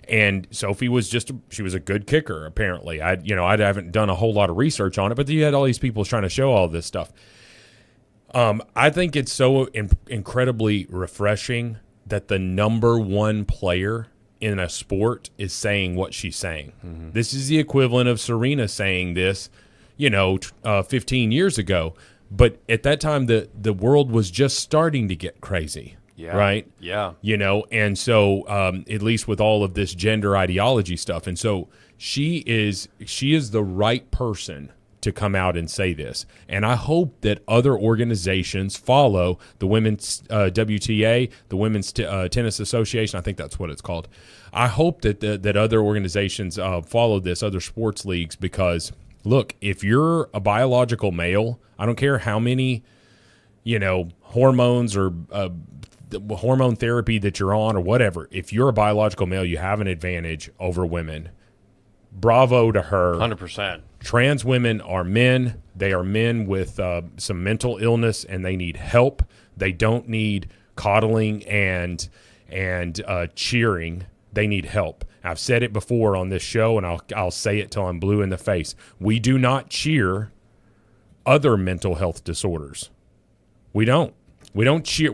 And Sophie she was a good kicker, apparently. I haven't done a whole lot of research on it, but you had all these people trying to show all this stuff. I think it's so incredibly refreshing that the number one player in a sport is saying what she's saying. This is the equivalent of Serena saying this, 15 years ago. But at that time, the world was just starting to get crazy. Yeah. Right? Yeah. And so at least with all of this gender ideology stuff. And so she is the right person to come out and say this. And I hope that other organizations follow the Women's WTA, the Women's Tennis Association. I think that's what it's called. I hope that other organizations follow this, other sports leagues, because, look, if you're a biological male, I don't care how many, hormones or hormone therapy that you're on or whatever, if you're a biological male, you have an advantage over women. Bravo to her. 100%. Trans women are men. They are men with some mental illness, and they need help. They don't need coddling and cheering. They need help. I've said it before on this show, and I'll say it till I'm blue in the face. We do not cheer other mental health disorders. We don't. We don't cheer.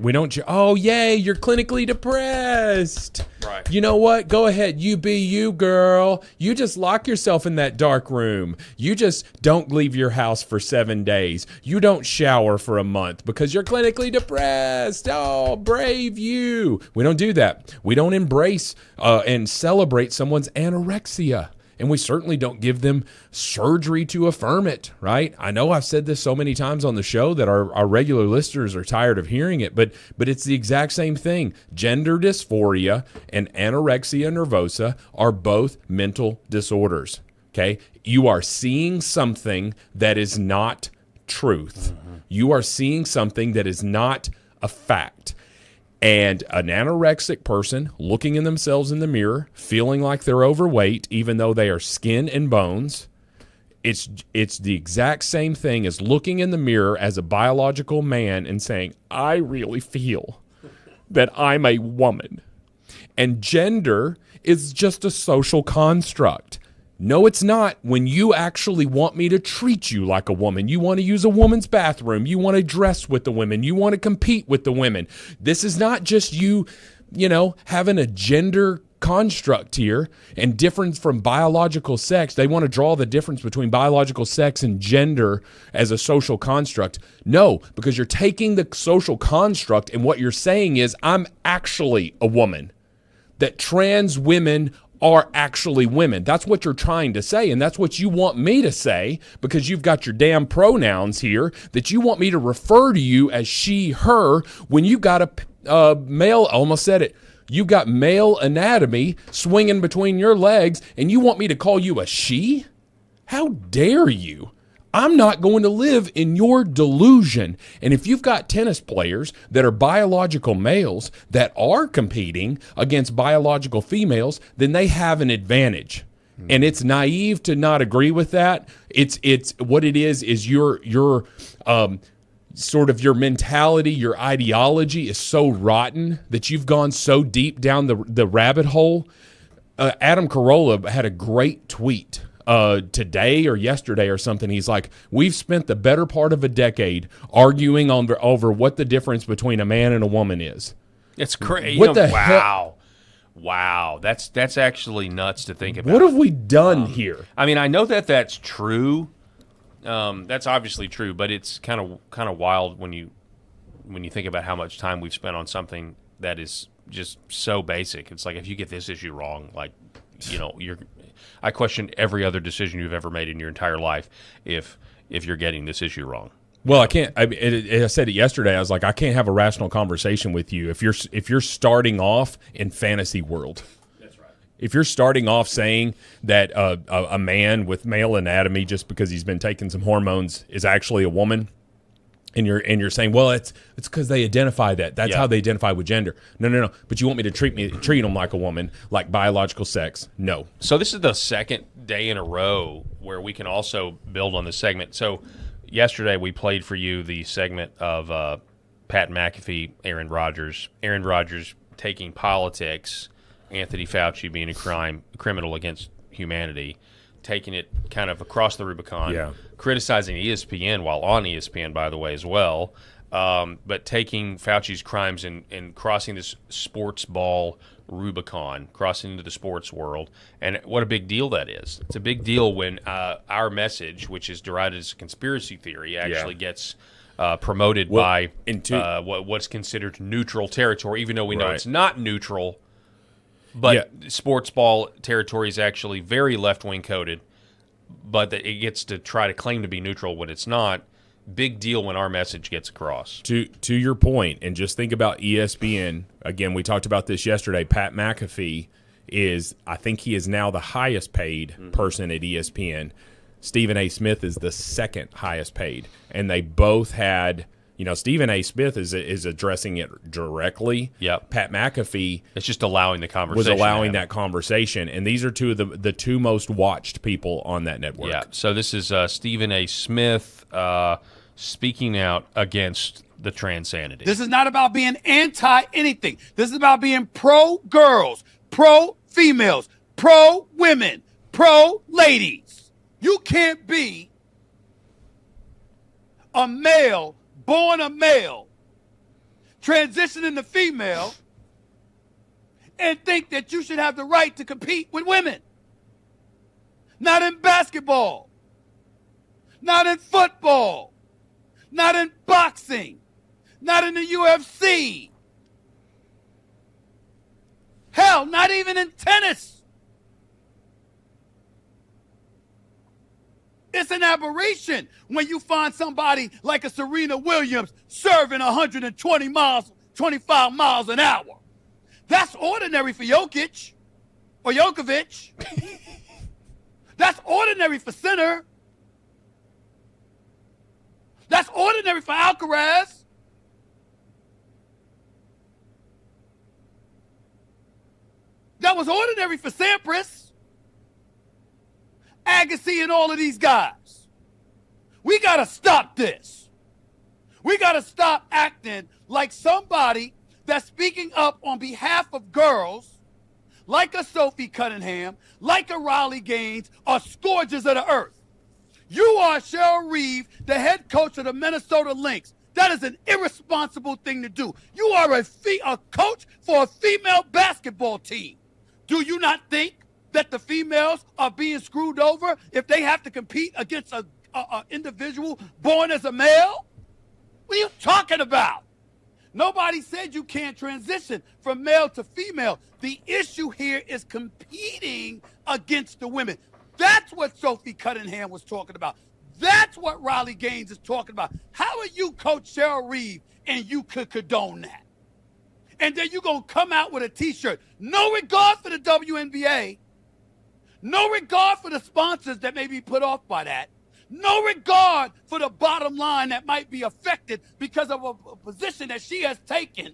Oh, yay, you're clinically depressed. Right. You know what? Go ahead. You be you, girl. You just lock yourself in that dark room. You just don't leave your house for 7 days. You don't shower for a month because you're clinically depressed. Oh, brave you. We don't do that. We don't embrace and celebrate someone's anorexia. And we certainly don't give them surgery to affirm it, right? I know I've said this so many times on the show that our regular listeners are tired of hearing it, but it's the exact same thing. Gender dysphoria and anorexia nervosa are both mental disorders, okay? You are seeing something that is not truth. You are seeing something that is not a fact. And an anorexic person looking in themselves in the mirror, feeling like they're overweight, even though they are skin and bones, it's the exact same thing as looking in the mirror as a biological man and saying, I really feel that I'm a woman. And gender is just a social construct. No, it's not. When you actually want me to treat you like a woman, you want to use a woman's bathroom, you want to dress with the women, you want to compete with the women. This is not just you having a gender construct here and difference from biological sex. They want to draw the difference between biological sex and gender as a social construct. No, because you're taking the social construct and what you're saying is, I'm actually a woman. That trans women are actually women. That's what you're trying to say, and that's what you want me to say, because you've got your damn pronouns here that you want me to refer to you as she, her, when you've got a male, almost said it, you've got male anatomy swinging between your legs, and you want me to call you a she? How dare you? I'm not going to live in your delusion. And if you've got tennis players that are biological males that are competing against biological females, then they have an advantage. And it's naive to not agree with that. It's what it is your sort of your mentality, your ideology is so rotten that you've gone so deep down the rabbit hole. Adam Carolla had a great tweet today or yesterday or something. He's like, we've spent the better part of a decade arguing over what the difference between a man and a woman is. It's crazy. What the hell? Wow. That's actually nuts to think about. What have we done here? I mean, I know that's true. That's obviously true, but it's kind of wild when you think about how much time we've spent on something that is just so basic. It's like, if you get this issue wrong, like, I question every other decision you've ever made in your entire life if you're getting this issue wrong. Well, I can't. I said it yesterday. I was like, I can't have a rational conversation with you if you're starting off in fantasy world. That's right. If you're starting off saying that a man with male anatomy, just because he's been taking some hormones, is actually a woman, and you're saying, well, it's because they identify that. That's how they identify with gender. No. But you want me to treat them like a woman, like biological sex? No. So this is the second day in a row where we can also build on this segment. So yesterday we played for you the segment of Pat McAfee, Aaron Rodgers taking politics, Anthony Fauci being a criminal against humanity, taking it kind of across the Rubicon, criticizing ESPN while on ESPN, by the way, as well, but taking Fauci's crimes and crossing this sports ball Rubicon, crossing into the sports world. And what a big deal that is. It's a big deal when our message, which is derided as a conspiracy theory, actually gets promoted by what's considered neutral territory, even though we know it's not neutral. But sports ball territory is actually very left-wing coded, but it gets to try to claim to be neutral when it's not. Big deal when our message gets across. To your point, and just think about ESPN. Again, we talked about this yesterday. Pat McAfee I think he is now the highest paid person at ESPN. Stephen A. Smith is the second highest paid. And they both had... Stephen A. Smith is addressing it directly. Yep. Pat McAfee... It's just allowing the conversation. Was allowing that conversation. And these are two of the two most watched people on that network. Yeah. So this is Stephen A. Smith speaking out against the transanity. This is not about being anti-anything. This is about being pro-girls, pro-females, pro-women, pro-ladies. You can't be a male, born a male, transitioning to female and think that you should have the right to compete with women. Not in basketball, not in football, not in boxing, not in the UFC. Hell, not even in tennis. It's an aberration when you find somebody like a Serena Williams serving 120 miles, 25 miles an hour. That's ordinary for Jokic or Jokovic. That's ordinary for Sinner. That's ordinary for Alcaraz. That was ordinary for Sampras, Agassi, and all of these guys. We got to stop this. We got to stop acting like somebody that's speaking up on behalf of girls, like a Sophie Cunningham, like a Riley Gaines, are scourges of the earth. You are Cheryl Reeve, the head coach of the Minnesota Lynx. That is an irresponsible thing to do. You are a coach for a female basketball team. Do you not think that the females are being screwed over if they have to compete against an individual born as a male? What are you talking about? Nobody said you can't transition from male to female. The issue here is competing against the women. That's what Sophie Cunningham was talking about. That's what Riley Gaines is talking about. How are you, Coach Cheryl Reeve, and you could condone that? And then you're going to come out with a T-shirt. No regard for the WNBA. No regard for the sponsors that may be put off by that. No regard for the bottom line that might be affected because of a position that she has taken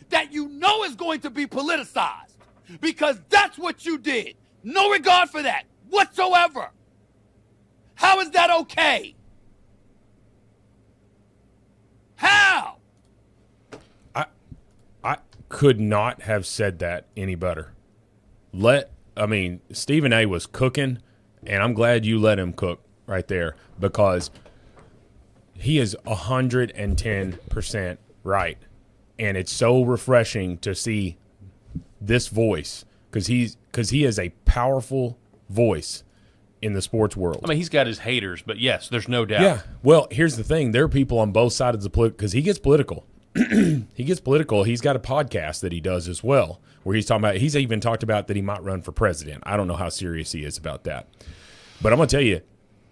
that you know is going to be politicized. Because that's what you did. No regard for that whatsoever. How is that okay? How? I could not have said that any better. Stephen A was cooking, and I'm glad you let him cook right there, because he is 110% right. And it's so refreshing to see this voice, because he is a powerful voice in the sports world. I mean, he's got his haters, but yes, there's no doubt. Yeah. Well, here's the thing. There are people on both sides of the political, because he gets political. He gets political. He's got a podcast that he does as well, where he's even talked about that he might run for president. I don't know how serious he is about that. But I'm going to tell you,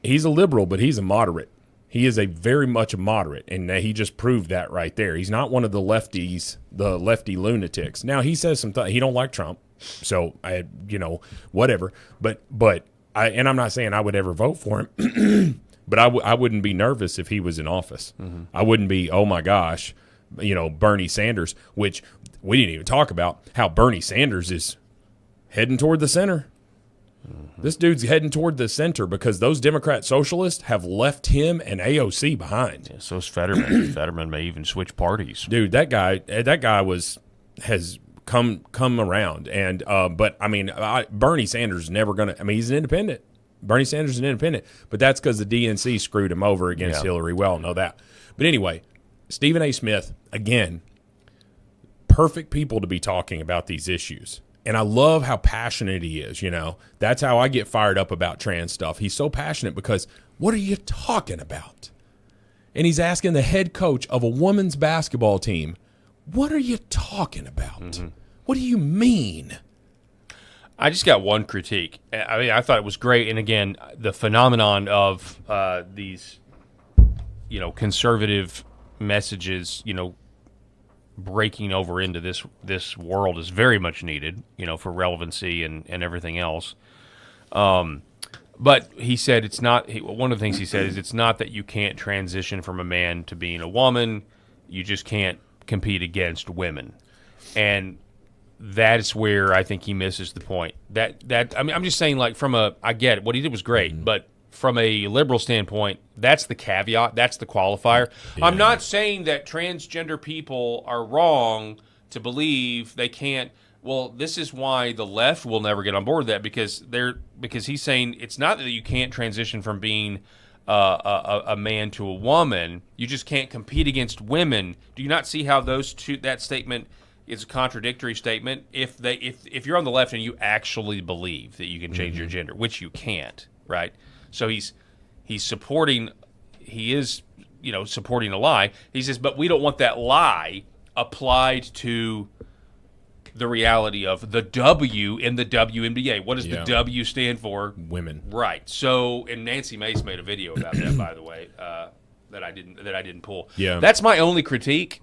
he's a liberal, but he's a moderate. He is very much a moderate, and he just proved that right there. He's not one of the lefties, the lefty lunatics. Now, he says he don't like Trump, so whatever. But I'm not saying I would ever vote for him, but I wouldn't be nervous if he was in office. Mm-hmm. I wouldn't be, oh my gosh, Bernie Sanders, which we didn't even talk about how Bernie Sanders is heading toward the center. Mm-hmm. This dude's heading toward the center because those Democrat socialists have left him and AOC behind. Yeah, so's Fetterman. Fetterman may even switch parties. Dude, that guy has come around, and Bernie Sanders is never gonna. I mean, he's an independent. Bernie Sanders is an independent, but that's because the DNC screwed him over against Hillary. We all know that. But anyway, Stephen A. Smith, again, perfect people to be talking about these issues. And I love how passionate he is, That's how I get fired up about trans stuff. He's so passionate because what are you talking about? And he's asking the head coach of a women's basketball team, what are you talking about? Mm-hmm. What do you mean? I just got one critique. I mean, I thought it was great. And again, the phenomenon of these, conservative messages, breaking over into this world is very much needed, for relevancy and everything else. But he said it's not. One of the things he said is it's not that you can't transition from a man to being a woman. You just can't compete against women, and that is where I think he misses the point. I'm just saying, like, I get it. What he did was great, but from a liberal standpoint, that's the caveat. That's the qualifier. Yeah. I'm not saying that transgender people are wrong to believe they can't. Well, this is why the left will never get on board with that, because he's saying it's not that you can't transition from being a man to a woman. You just can't compete against women. Do you not see how that statement is a contradictory statement? If you're on the left and you actually believe that you can change your gender, which you can't, right? So he's supporting. He is, supporting a lie. He says, but we don't want that lie applied to the reality of the W in the WNBA. What does the W stand for? Women. Right. So, and Nancy Mace made a video about that, by the way, that I didn't pull. Yeah. That's my only critique.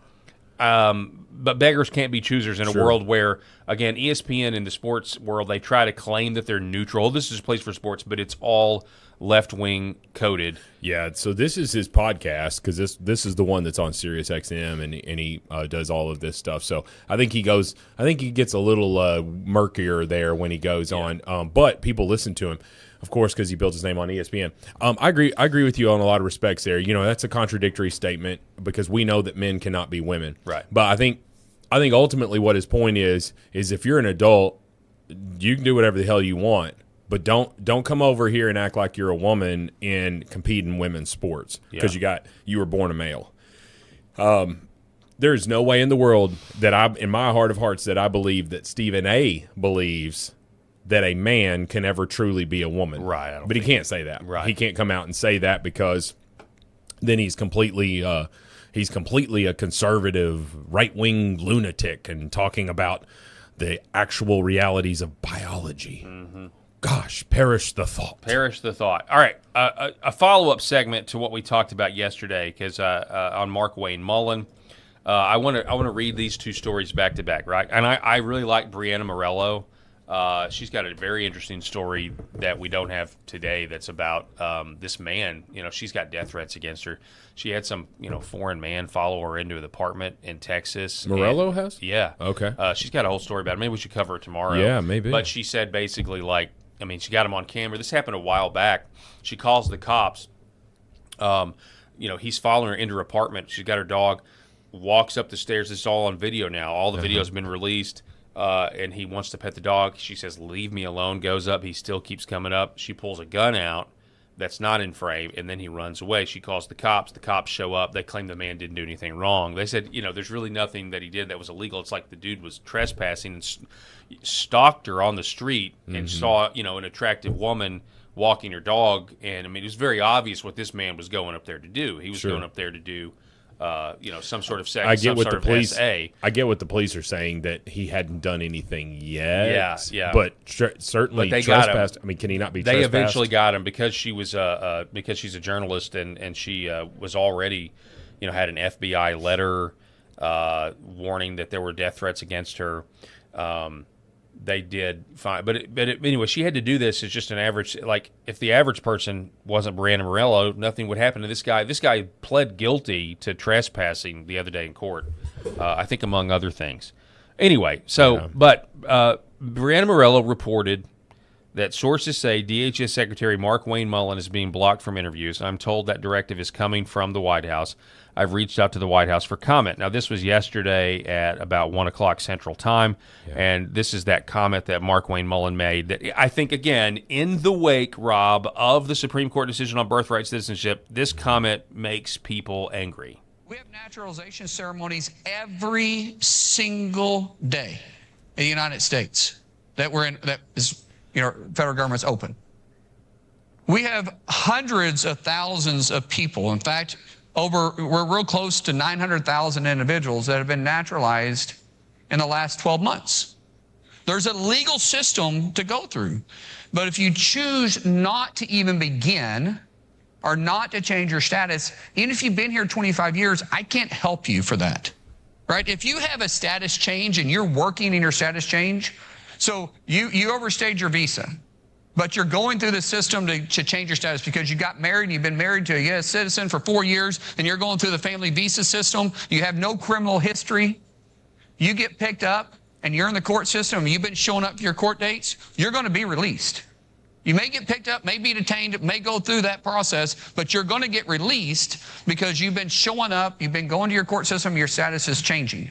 But beggars can't be choosers in a world where, again, ESPN in the sports world, they try to claim that they're neutral. This is a place for sports, but it's all left-wing coded. Yeah, so this is his podcast because this is the one that's on Sirius XM, and he does all of this stuff. So I think he gets a little murkier there when he goes on, but people listen to him, of course, because he built his name on ESPN. I agree with you on a lot of respects there. That's a contradictory statement because we know that men cannot be women, right? But I think ultimately what his point is if you're an adult, you can do whatever the hell you want. But don't come over here and act like you're a woman and compete in women's sports because you were born a male. There's no way in the world that in my heart of hearts, that I believe that Stephen A. believes that a man can ever truly be a woman. Right. But he can't say that. Right. He can't come out and say that because then he's completely a conservative right-wing lunatic and talking about the actual realities of biology. Mm-hmm. Gosh, perish the thought. Perish the thought. All right, a follow-up segment to what we talked about yesterday, because on Mark Wayne Mullen, I want to read these two stories back to back, right? And I really like Brianna Morello. She's got a very interesting story that we don't have today. That's about this man. She's got death threats against her. She had some foreign man follow her into an apartment in Texas. Morello has? Yeah. Okay. She's got a whole story about it. Maybe we should cover it tomorrow. Yeah, maybe. But she said basically she got him on camera. This happened a while back. She calls the cops. He's following her into her apartment. She's got her dog, walks up the stairs. This is all on video now. All the video's been released. And he wants to pet the dog. She says, leave me alone. Goes up. He still keeps coming up. She pulls a gun out that's not in frame, and then he runs away. She calls the cops. The cops show up. They claim the man didn't do anything wrong. They said, there's really nothing that he did that was illegal. It's like the dude was trespassing and stalked her on the street and saw, an attractive woman walking her dog. And, it was very obvious what this man was going up there to do. He was going up there to do some sort of sex. I get what the police. SA. I get what the police are saying, that he hadn't done anything yet. Yeah. But certainly they got trespassed. Can he not be? They trespassed? eventually got him because she was because she's a journalist and she was already had an FBI letter warning that there were death threats against her. They did fine, but anyway, she had to do this as just an average. Like, if the average person wasn't Brianna Morello, nothing would happen to this guy. This guy pled guilty to trespassing the other day in court, I think, among other things. Anyway, but Brianna Morello reported that sources say DHS Secretary Mark Wayne Mullen is being blocked from interviews. I'm told that directive is coming from the White House. I've reached out to the White House for comment. Now, this was yesterday at about 1 o'clock Central Time, and this is that comment that Mark Wayne Mullen made that I think, again, in the wake, Rob, of the Supreme Court decision on birthright citizenship, this comment makes people angry. We have naturalization ceremonies every single day in the United States that is, federal government's open. We have hundreds of thousands of people. In fact, we're real close to 900,000 individuals that have been naturalized in the last 12 months. There's a legal system to go through. But if you choose not to even begin or not to change your status, even if you've been here 25 years, I can't help you for that, right? If you have a status change and you're working in your status change, so you overstayed your visa, but you're going through the system to change your status because you got married and you've been married to a U.S. citizen for 4 years and you're going through the family visa system. You have no criminal history. You get picked up and you're in the court system and you've been showing up for your court dates, you're going to be released. You may get picked up, may be detained, may go through that process, but you're going to get released because you've been showing up, you've been going to your court system, your status is changing.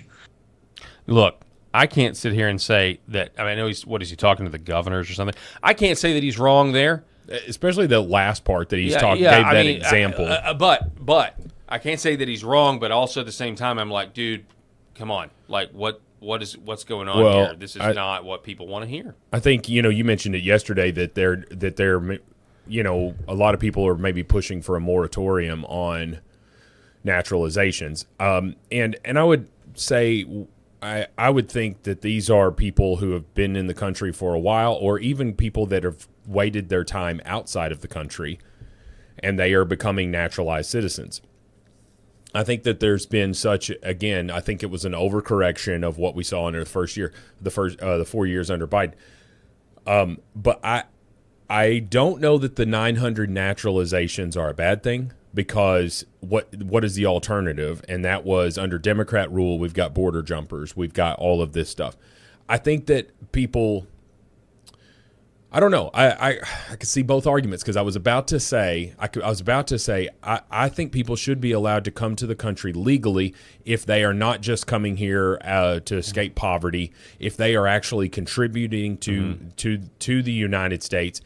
Look, I can't sit here and say that. I know what is he talking to the governors or something? I can't say that he's wrong there. especially the last part that he's talking. Gave that example. But I can't say that he's wrong. But also at the same time, I'm like, dude, come on, like what's going on here? This is not what people want to hear. I think you mentioned it yesterday that they're a lot of people are maybe pushing for a moratorium on naturalizations. And I would say I would think that these are people who have been in the country for a while, or even people that have waited their time outside of the country, and they are becoming naturalized citizens. I think that there's been I think it was an overcorrection of what we saw in the first year, the 4 years under Biden. But I don't know that the 900 naturalizations are a bad thing, because what is the alternative? And that was under Democrat rule, we've got border jumpers, we've got all of this stuff. I think that people, I don't know. I could see both arguments, because I was about to say I think people should be allowed to come to the country legally if they are not just coming here to escape poverty, if they are actually contributing to the United States.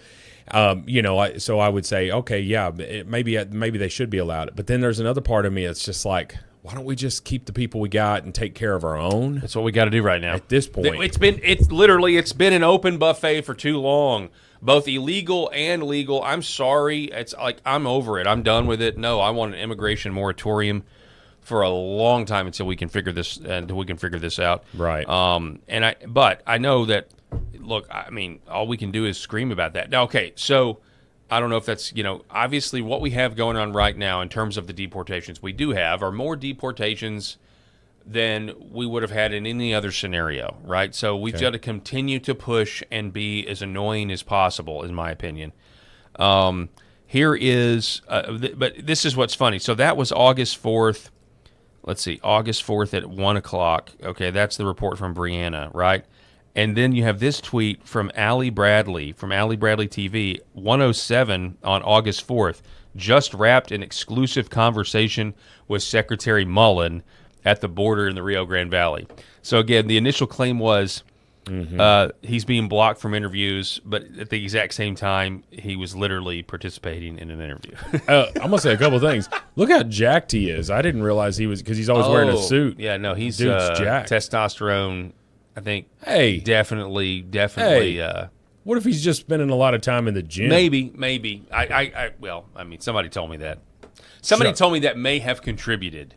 So I would say, okay, yeah, maybe they should be allowed it. But then there's another part of me that's just like, why don't we just keep the people we got and take care of our own? That's what we got to do right now. At this point, it's been an open buffet for too long, both illegal and legal. I'm sorry, it's like I'm over it. I'm done with it. No, I want an immigration moratorium for a long time until we can figure this out. Right. But I know that. Look, I mean, all we can do is scream about that. Now, okay, so I don't know if that's, obviously what we have going on right now in terms of the deportations we do have are more deportations than we would have had in any other scenario, right? So we've got to continue to push and be as annoying as possible, in my opinion. Here is, but this is what's funny. So that was August 4th. Let's see, August 4th at 1 o'clock. Okay, that's the report from Brianna, right? And then you have this tweet from Allie Bradley, TV, 1:07 on August 4th, just wrapped an exclusive conversation with Secretary Mullen at the border in the Rio Grande Valley. So again, the initial claim was he's being blocked from interviews, but at the exact same time, he was literally participating in an interview. I'm going to say a couple of things. Look how jacked he is. I didn't realize he was, because he's always wearing a suit. Yeah, no, he's Dude's jacked. Testosterone. I think. Hey, definitely. Hey, what if he's just spending a lot of time in the gym? Maybe. Well, I mean, somebody told me that. Somebody told me that may have contributed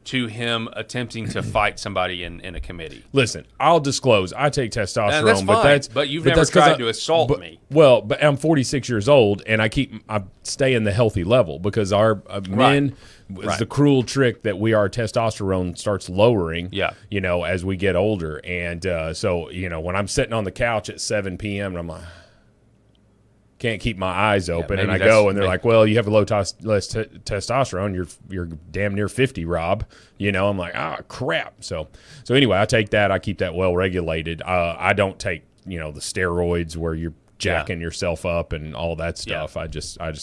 to him attempting to fight somebody in a committee. Listen, I'll disclose. I take testosterone, that's fine, but you've never tried to assault me. Well, but I'm 46 years old, and I stay in the healthy level, because our men. It's the cruel trick that our testosterone starts lowering, as we get older. And so, when I'm sitting on the couch at 7 p.m. and I'm like, can't keep my eyes open, and I go, and they're like, well, you have a low testosterone. You're damn near 50, Rob. I'm like, crap. So anyway, I take that. I keep that well regulated. I don't take, the steroids where you're jacking yourself up and all that stuff. Yeah.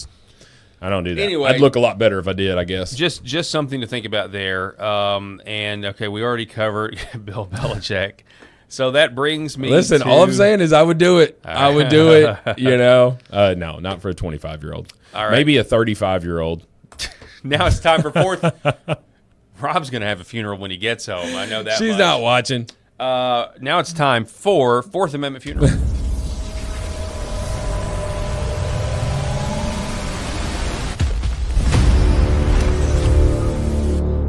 I don't do that. Anyway, I'd look a lot better if I did, I guess. Just something to think about there. And okay, we already covered Bill Belichick. So that brings me Listen, to... all I'm saying is I would do it. I would do it, No, not for a 25-year-old. All right. Maybe a 35-year-old. Now it's time for fourth. Rob's going to have a funeral when he gets home. I know that She's much. not watching. Now it's time for Fourth Amendment funeral.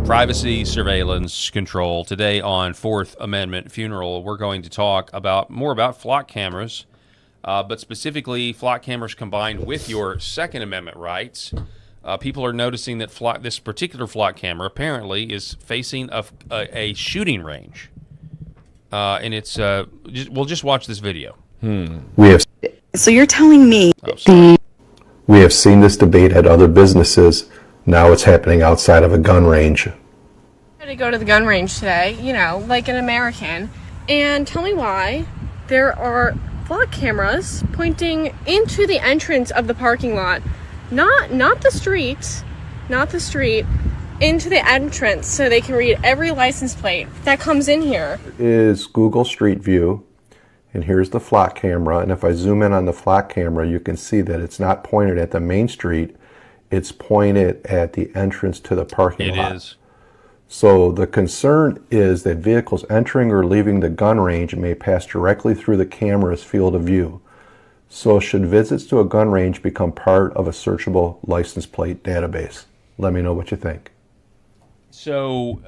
Privacy, surveillance, control. Today on Fourth Amendment Funeral, we're going to talk more about flock cameras, but specifically flock cameras combined with your Second Amendment rights. People are noticing that this particular flock camera apparently is facing a shooting range, and it's. We'll just watch this video. So you're telling me we have seen this debate at other businesses. Now it's happening outside of a gun range. I had to go to the gun range today, like an American, and tell me why there are flock cameras pointing into the entrance of the parking lot, not the street, into the entrance, so they can read every license plate that comes in here. Is Google Street View, And here's the flock camera, and if I zoom in on the flock camera, you can see that it's not pointed at the main street, it's pointed at the entrance to the parking lot. It is. So the concern is that vehicles entering or leaving the gun range may pass directly through the camera's field of view. So should visits to a gun range become part of a searchable license plate database? Let me know what you think. So,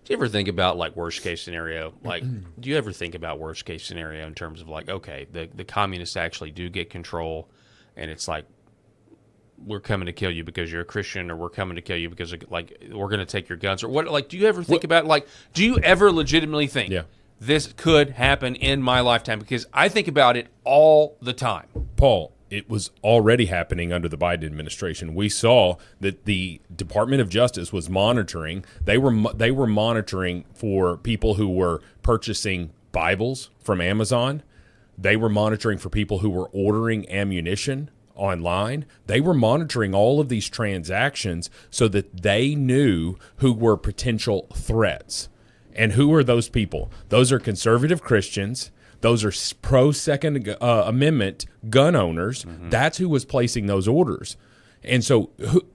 do you ever think about, like, worst case scenario? Like, do you ever think about worst case scenario in terms of, like, okay, the communists actually do get control, and it's like, we're coming to kill you because you're a Christian, or we're coming to kill you because, like, we're going to take your guns, or what? Like, do you ever think about, like, do you ever legitimately think this could happen in my lifetime? Because I think about it all the time. Paul, it was already happening under the Biden administration. We saw that the Department of Justice was monitoring. They were monitoring for people who were purchasing Bibles from Amazon. They were monitoring for people who were ordering ammunition online. They were monitoring all of these transactions so that they knew who were potential threats. And who are those people? Those are conservative Christians. Those are pro-Second Amendment gun owners. That's who was placing those orders. And so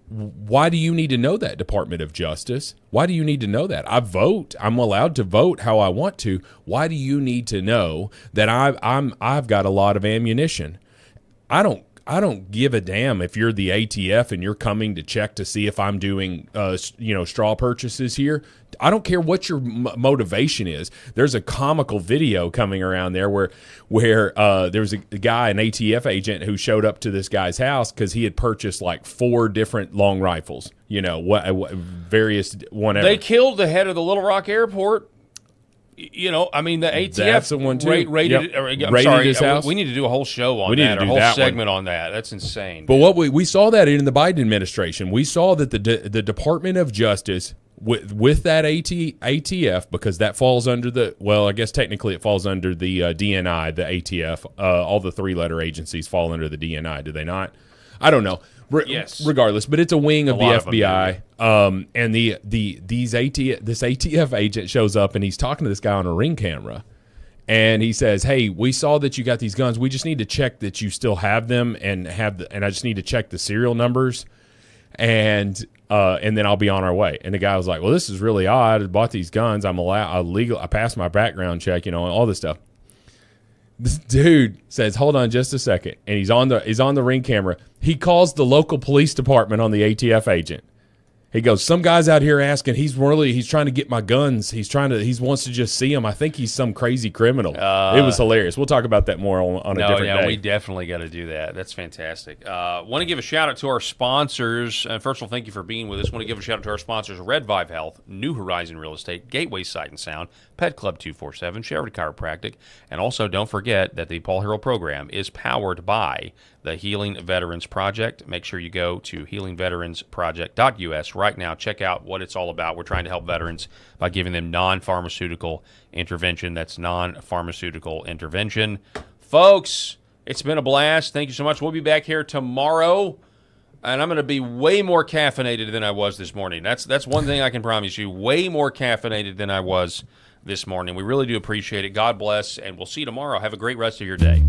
why do you need to know that, Department of Justice? Why do you need to know that? I vote. I'm allowed to vote how I want to. Why do you need to know that I've got a lot of ammunition? I don't give a damn if you're the ATF and you're coming to check to see if I'm doing straw purchases here. I don't care what your motivation is. There's a comical video coming around there where there was a guy, an ATF agent, who showed up to this guy's house because he had purchased like 4 different long rifles. Various whatever. They killed the head of the Little Rock Airport. The ATF That's the one too. raided his house. We need to do a whole show on that, a whole segment on that. That's insane. But what we saw that in the Biden administration, we saw that the Department of Justice with that ATF, because that falls under I guess technically it falls under the DNI, the ATF. All the 3-letter agencies fall under the DNI, do they not? I don't know. Yes. Regardless, but it's a wing of the FBI. And this ATF agent shows up and he's talking to this guy on a Ring camera, and he says, "Hey, we saw that you got these guns. We just need to check that you still have them, and I just need to check the serial numbers, and then I'll be on our way." And the guy was like, "Well, this is really odd. I bought these guns. I passed my background check, all this stuff." This dude says, "Hold on just a second," and he's on the Ring camera. He calls the local police department on the ATF agent. He goes, "Some guy's out here asking. He's trying to get my guns. He wants to just see them. I think he's some crazy criminal." It was hilarious. We'll talk about that more on a different day. We definitely got to do that. That's fantastic. Want to give a shout out to our sponsors. First of all, thank you for being with us. Want to give a shout out to our sponsors: Red Vive Health, New Horizon Real Estate, Gateway Sight and Sound, Pet Club 247, Sheridan Chiropractic, and also don't forget that the Paul Harrell program is powered by the Healing Veterans Project. Make sure you go to healingveteransproject.us right now. Check out what it's all about. We're trying to help veterans by giving them non-pharmaceutical intervention. That's non-pharmaceutical intervention. Folks, it's been a blast. Thank you so much. We'll be back here tomorrow, and I'm going to be way more caffeinated than I was this morning. That's one thing I can promise you. Way more caffeinated than I was this morning. We really do appreciate it. God bless, and we'll see you tomorrow. Have a great rest of your day.